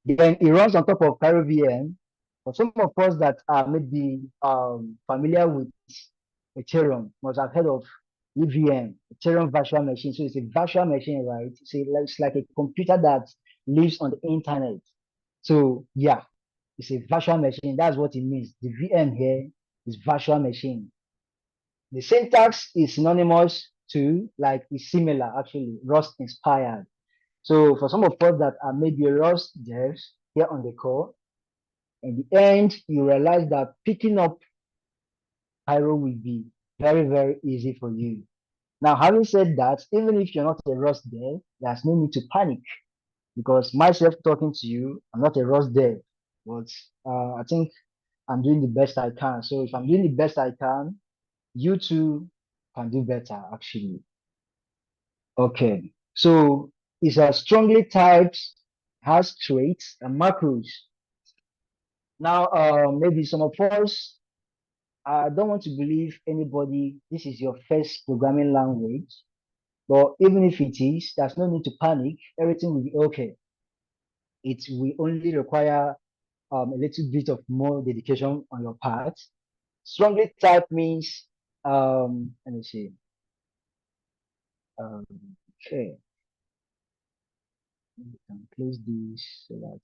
Then it runs on top of Cairo VM. For some of us that are maybe familiar with Ethereum, must have heard of EVM, Ethereum virtual machine. So it's a virtual machine, right? It's like a computer that lives on the internet. So yeah, it's a virtual machine. That's what it means. The VM here is virtual machine. The syntax is synonymous to, like, it's similar actually, Rust inspired. So for some of us that are maybe Rust devs here on the call, in the end, you realize that picking up Cairo will be Very, very easy for you. Now, having said that, even if you're not a Rust dev, there's no need to panic because myself talking to you, I'm not a Rust dev, but I think I'm doing the best I can. So if I'm doing the best I can, you too can do better actually. Okay, so it's a strongly typed, has traits and macros. Now, maybe some of us, I don't want to believe anybody, this is your first programming language, but even if it is, there's no need to panic. Everything will be okay. It will only require a little bit of more dedication on your part. Strongly typed means, let me see. Okay, we can close this so that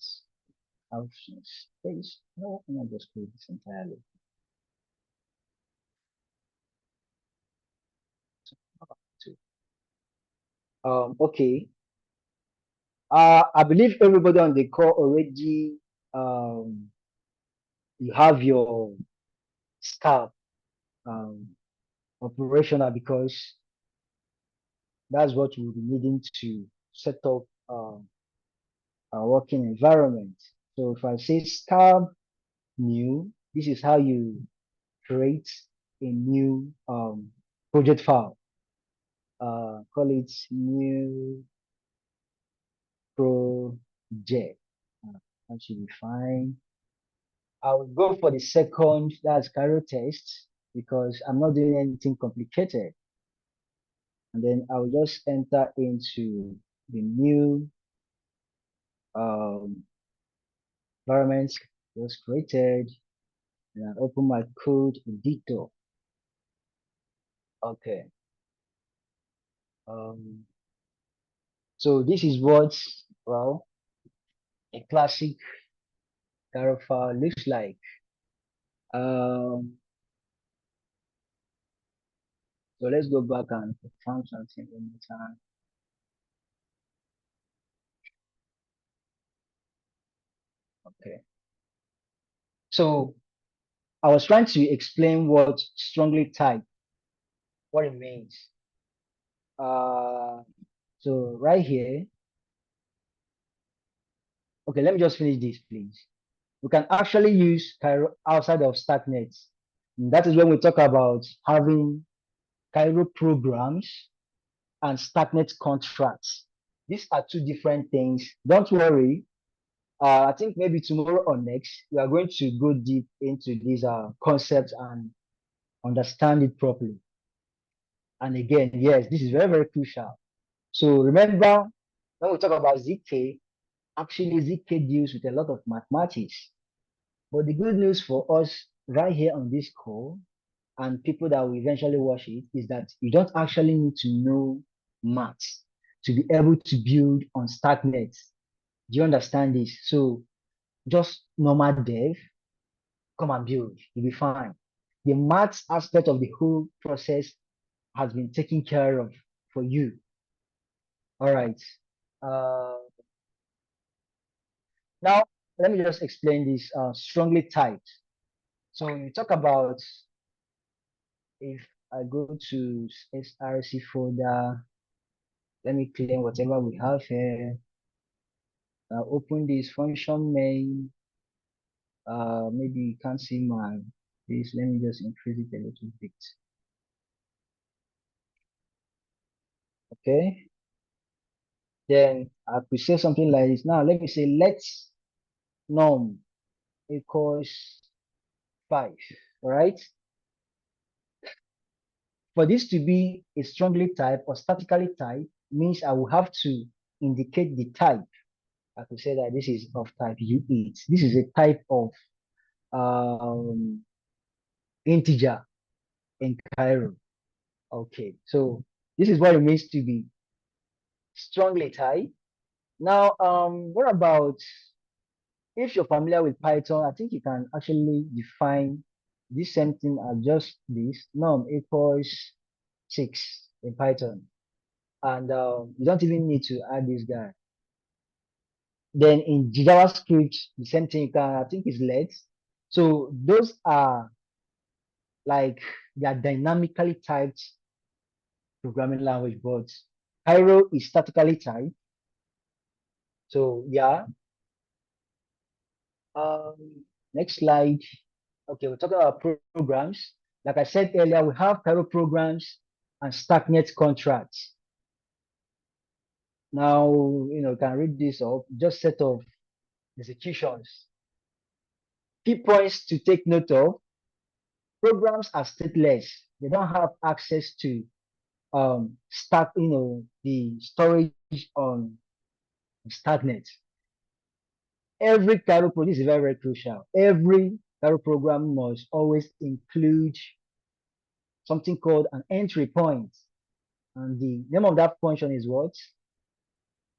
have some space. No, I'm not just close this entirely. Okay. I believe everybody on the call already you have your scalp operational because that's what we'll be needing to set up a working environment. So if I say scalp new, this is how you create a new project file. Call it new project. That should be fine. I will go for the second, that's Cairo test, because I'm not doing anything complicated. And then I will just enter into the new environment just created, and I open my code editor. Okay. So this is what, well, a classic Cairo file looks like. So let's go back and confirm something one more time. Okay. So I was trying to explain what strongly typed, what it means. So right here, okay, let me just finish this, please. We can actually use Cairo outside of StarkNet. And that is when we talk about having Cairo programs and StarkNet contracts. These are two different things. Don't worry. I think maybe tomorrow or next, we are going to go deep into these concepts and understand it properly. And again, yes, this is very, very crucial. So remember, when we talk about ZK, actually ZK deals with a lot of mathematics. But the good news for us right here on this call and people that will eventually watch it is that you don't actually need to know maths to be able to build on StarkNet. Do you understand this? So just normal dev, come and build. You'll be fine. The maths aspect of the whole process has been taken care of for you. All right. Now, let me just explain this strongly typed. So you talk about if I go to SRC folder, let me claim whatever we have here. Open this function main. Maybe you can't see my this. Let me just increase it a little bit. Okay. Then I could say something like this. Now let me say let's num equals 5. All right. For this to be a strongly typed or statically typed means I will have to indicate the type. I could say that this is of type U8. This is a type of integer in Cairo. Okay, so this is what it means to be strongly typed. Now, what about if you're familiar with Python? I think you can actually define this same thing as just this num equals 6 in Python, and you don't even need to add this guy. Then in JavaScript, the same thing you can, I think is let. So those are like they are dynamically typed programming language, but Cairo is statically typed. So yeah. Next slide. Okay, we're talking about programs. Like I said earlier, we have Cairo programs and StarkNet contracts. Now, you can read this up, just set of executions. Key points to take note of: programs are stateless. They don't have access to stack, the storage on StarkNet. Every Cairo program, this is very, very crucial. Every Cairo program must always include something called an entry point. And the name of that function is what?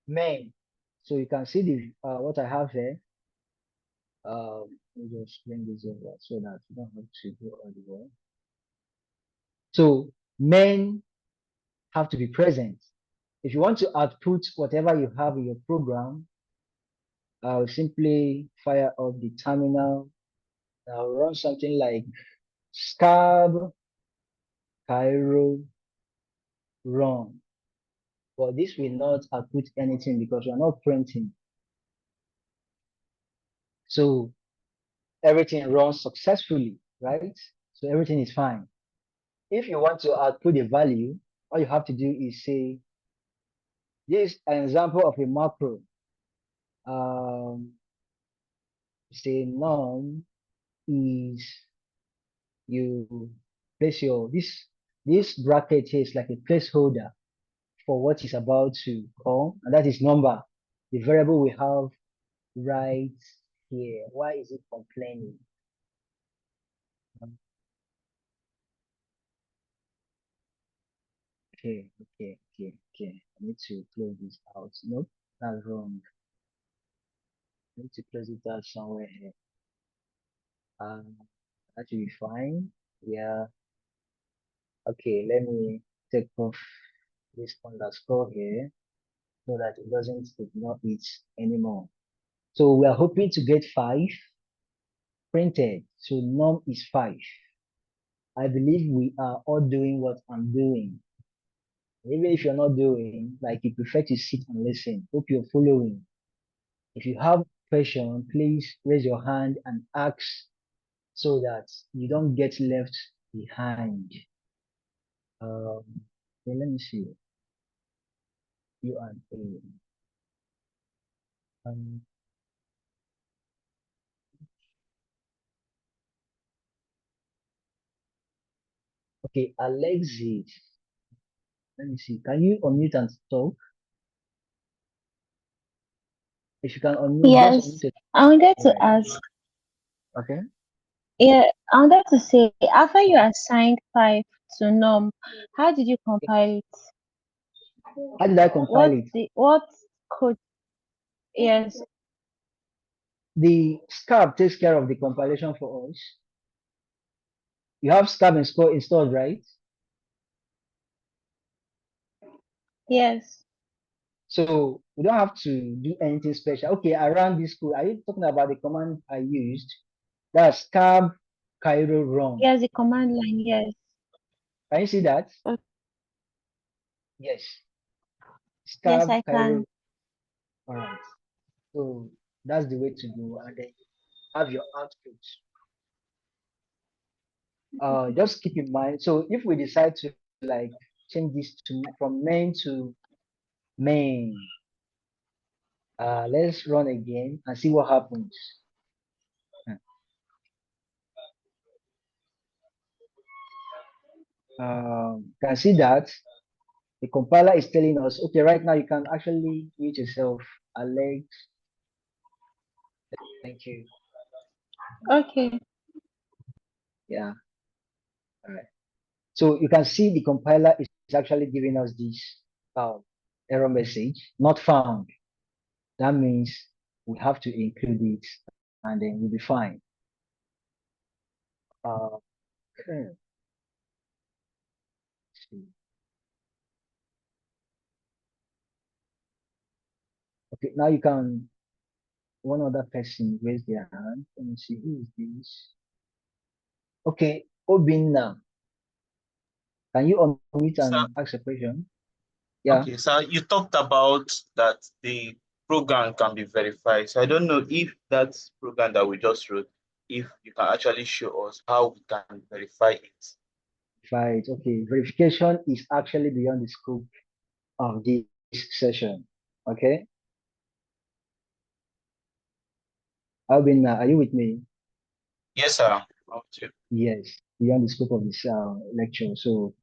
Main. So you can see the what I have here. Let me just bring this over so that you don't have to go all the way. So main have to be present. If you want to output whatever you have in your program, I'll simply fire up the terminal. I'll run something like scab Cairo run. But this will not output anything because we're not printing. So everything runs successfully, right? So everything is fine. If you want to output a value, all you have to do is say, this is an example of a macro. Say num is, you place your, this bracket here is like a placeholder for what is about to come, and that is number, the variable we have right here. Why is it complaining? Okay. I need to close this out. Nope, that's wrong. I need to close it out somewhere here. That should be fine. Yeah. Okay, let me take off this underscore here so that it doesn't ignore it anymore. So we are hoping to get 5 printed. So num is 5. I believe we are all doing what I'm doing. Even if you're not doing, like you prefer to sit and listen, hope you're following. If you have question, please raise your hand and ask so that you don't get left behind. Okay, let me see. You and A. Okay, Alexis. Let me see. Can you unmute and talk? If you can unmute, just Yes, unmute it. I wanted to Alright. ask, Okay. yeah, I wanted to say, after you assigned 5 to num, how did you compile it? How did I compile it? What code? Yes, The scab takes care of the compilation for us. You have scab installed, right? yes, So we don't have to do anything special. Okay, I ran this code. Are you talking about the command I used? That's scab Cairo run. yes, the command line, yes. Can you see that? Okay. Yes. Yes, Scab I Cairo. can. All right. So that's the way to go, and then have your output. Just keep in mind. So if we decide to like change this to from main to main, let's run again and see what happens. Can see that the compiler is telling us, okay, right now you can actually mute yourself, Alex. Thank you. Okay. Yeah. All right. So you can see the compiler is actually giving us this error message, not found. That means we have to include it, and then we'll be fine. Okay. Okay, now you can, one other person raise their hand. Let me see, who is this? Okay, Obinna, can you unmute So, and ask a question? Yeah. okay, so you talked about that the program can be verified. So I don't know if that program that we just wrote, if you can actually show us how we can verify it. Right. Okay. Verification is actually beyond the scope of this session. Okay. Obinna, are you with me? Yes, sir. Okay. Yes, beyond the scope of this lecture. So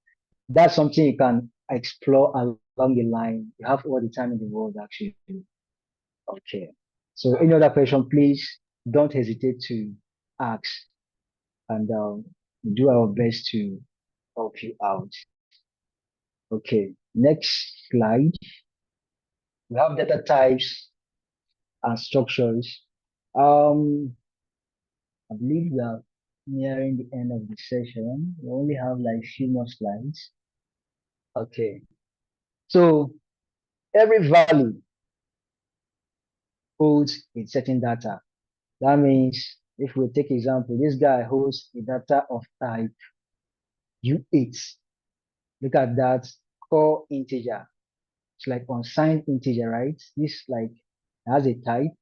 that's something you can explore along the line. You have all the time in the world, actually. Okay. So any other question, please don't hesitate to ask, and do our best to help you out. Okay. Next slide. We have data types and structures. I believe we are nearing the end of the session. We only have like a few more slides. Okay. So every value holds a certain data. That means if we take example, this guy holds a data of type U8. Look at that core integer. It's like unsigned integer, right? This like has a type.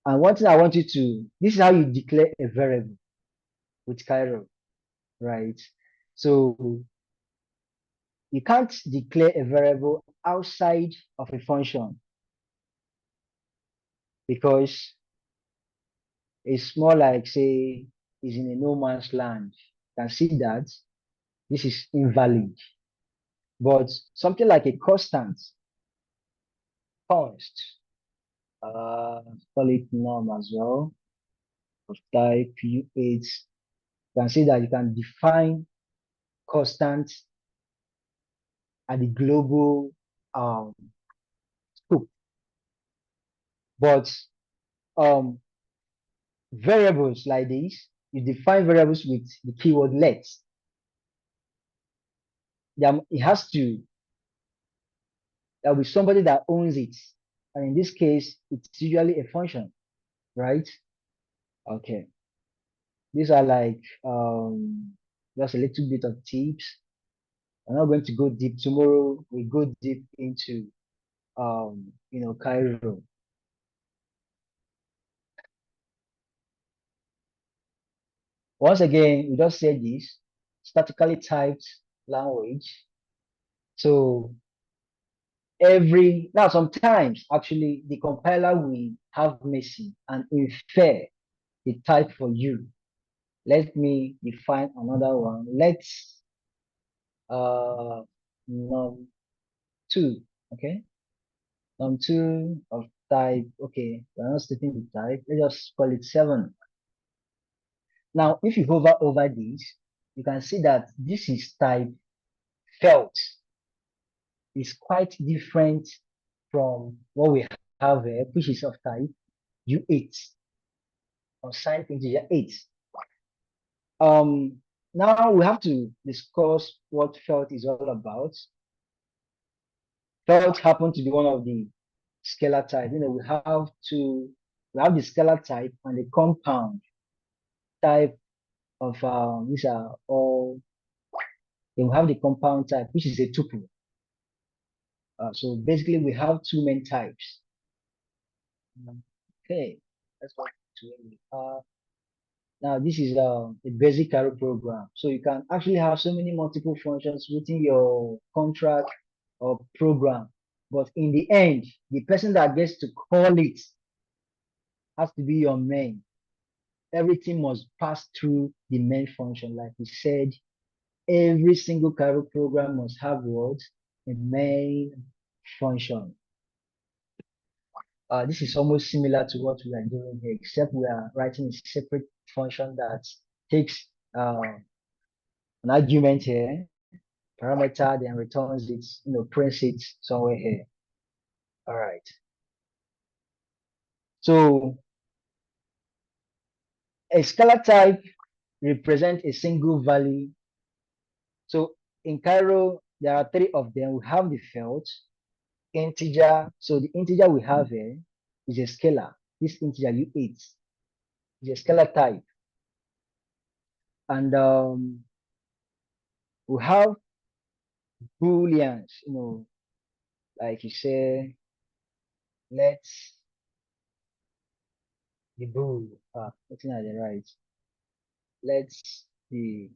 And one thing I want you to, this is how you declare a variable with Cairo, right? So you can't declare a variable outside of a function because it's more like, say, is in a no man's land. You can see that this is invalid. But something like a constant, call it norm as well, of type U8, you can see that you can define constant at the global scope. But variables like this, you define variables with the keyword let. It has to, there'll be somebody that owns it. And in this case, it's usually a function, right? Okay. These are like just a little bit of tips. I'm not going to go deep. Tomorrow we go deep into Cairo. Once again, we just said this, statically typed language. So now sometimes actually the compiler will have mercy and infer the type for you. Let me define another one. Let's num2, okay? Num2 of type, okay, we're not stating the type, let's just call it 7. Now, if you hover over this, you can see that this is type felt. It's quite different from what we have here, which is of type U8, unsigned integer 8. Now we have to discuss what felt is all about. Felt happen to be one of the scalar type. We have the scalar type and the compound type of these are all. Then we have the compound type, which is a tuple. So basically, we have two main types. Okay, that's what we have. Now this is a basic Cairo program. So you can actually have so many multiple functions within your contract or program. But in the end, the person that gets to call it has to be your main. Everything must pass through the main function. Like we said, every single Cairo program must have what? A main function. This is almost similar to what we are doing here, except we are writing a separate function that takes an argument here, parameter, then returns it, prints it somewhere here. All right. So a scalar type represents a single value. So in Cairo, there are 3 of them. We have the felt, integer. So the integer we have here is a scalar. This integer U8 is a scalar type. And We have booleans, like you say, let's the bool, looking at the right, let's the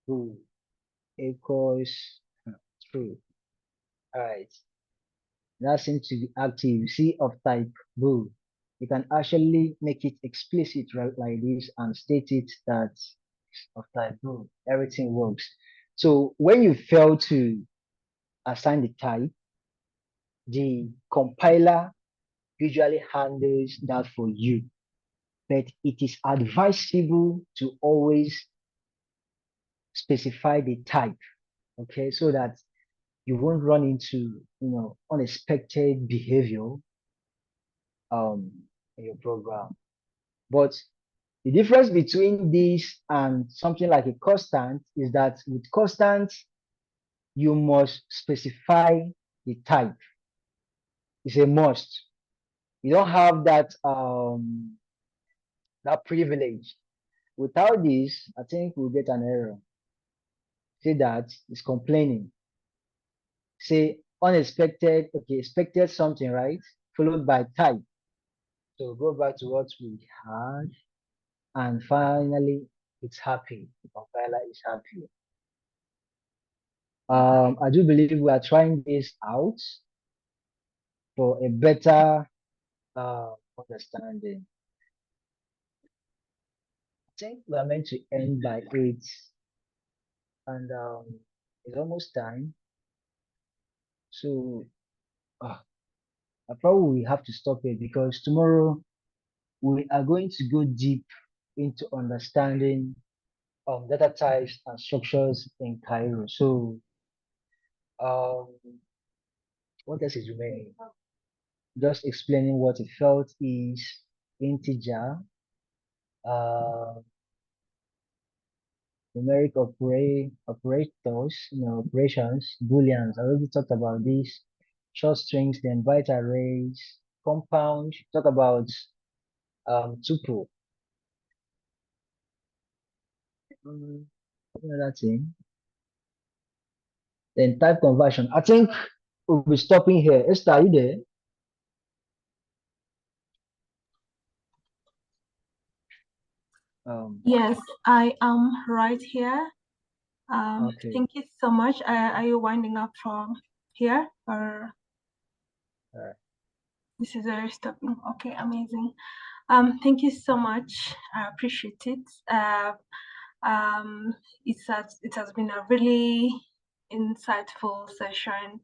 bool equals true. All right, that seems to be active. You see of type bool. You can actually make it explicit right like this and state it that of type bool. Everything works. So when you fail to assign the type, the compiler usually handles that for you. But it is advisable to always specify the type, okay, so that you won't run into unexpected behavior in your program. But the difference between this and something like a constant is that with constant you must specify the type. It's a must. You don't have that privilege. Without this, I think we'll get an error. Say that it's complaining. Say unexpected, okay, expected something, right? Followed by type. So go back to what we had. And finally, it's happy. The compiler is happy. I do believe we are trying this out for a better understanding. I think we are meant to end by 8. And it's almost time. So I probably have to stop it because tomorrow we are going to go deep into understanding data types and structures in Cairo. So um, what else is remaining? Just explaining what a felt is, integer, uh, numeric operators, operations, booleans. I already talked about this. Short strings, then byte arrays, compound. Talk about tuple. Another thing. Then type conversion. I think we'll be stopping here. Esther, are you there? Yes, I am right here. Okay. Thank you so much. Are you winding up from here or this is where you're stopping? Okay, amazing. Thank you so much. I appreciate it. It has been a really insightful session.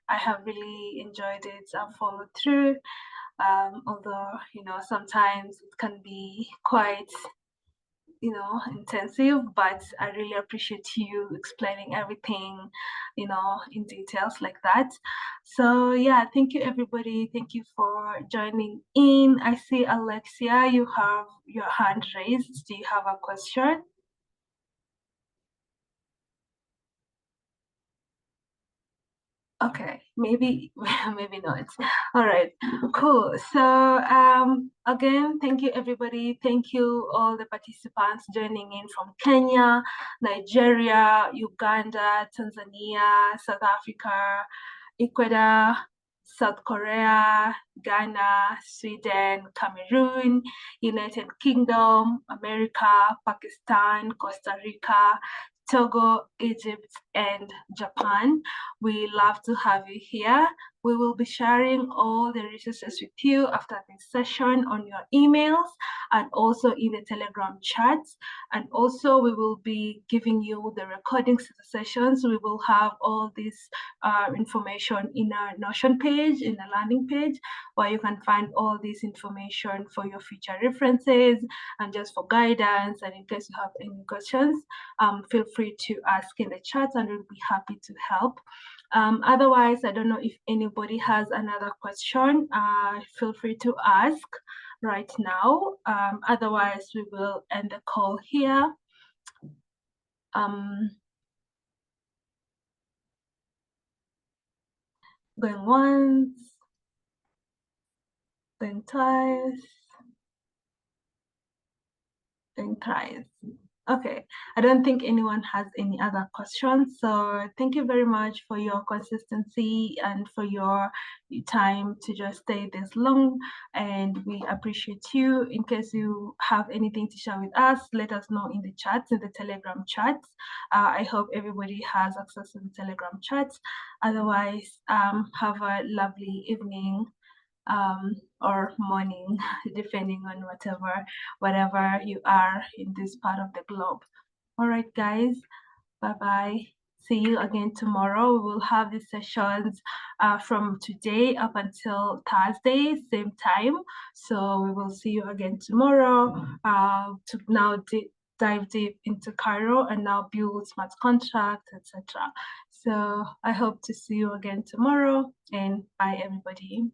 I have really enjoyed it and followed through. Although sometimes it can be quite intensive, but I really appreciate you explaining everything in details like that. So yeah, thank you everybody. Thank you for joining in. I see Alexia, you have your hand raised. Do you have a question? Okay, maybe maybe not. All right, cool. So again, thank you everybody. Thank you all the participants joining in from Kenya, Nigeria, Uganda, Tanzania, South Africa, Ecuador, South Korea, Ghana, Sweden, Cameroon, United Kingdom, America, Pakistan, Costa Rica, Togo, Egypt, and Japan. We love to have you here. We will be sharing all the resources with you after this session on your emails and also in the Telegram chats. And also we will be giving you the recordings of the sessions. We will have all this information in our Notion page, in the landing page, where you can find all this information for your future references and just for guidance. And in case you have any questions, feel free to ask in the chat and we'll be happy to help. Otherwise, I don't know if anybody has another question. Feel free to ask right now. Otherwise, we will end the call here. Going once, going twice, going thrice. Okay, I don't think anyone has any other questions. So thank you very much for your consistency and for your time to just stay this long. And we appreciate you. In case you have anything to share with us, let us know in the chats, in the Telegram chats. I hope everybody has access to the Telegram chats. Otherwise, have a lovely evening. Or morning, depending on whatever you are in this part of the globe. All right, guys, bye-bye. See you again tomorrow. We will have these sessions from today up until Thursday, same time. So we will see you again tomorrow to now dive deep into Cairo and now build smart contracts, etc. So I hope to see you again tomorrow, and bye, everybody.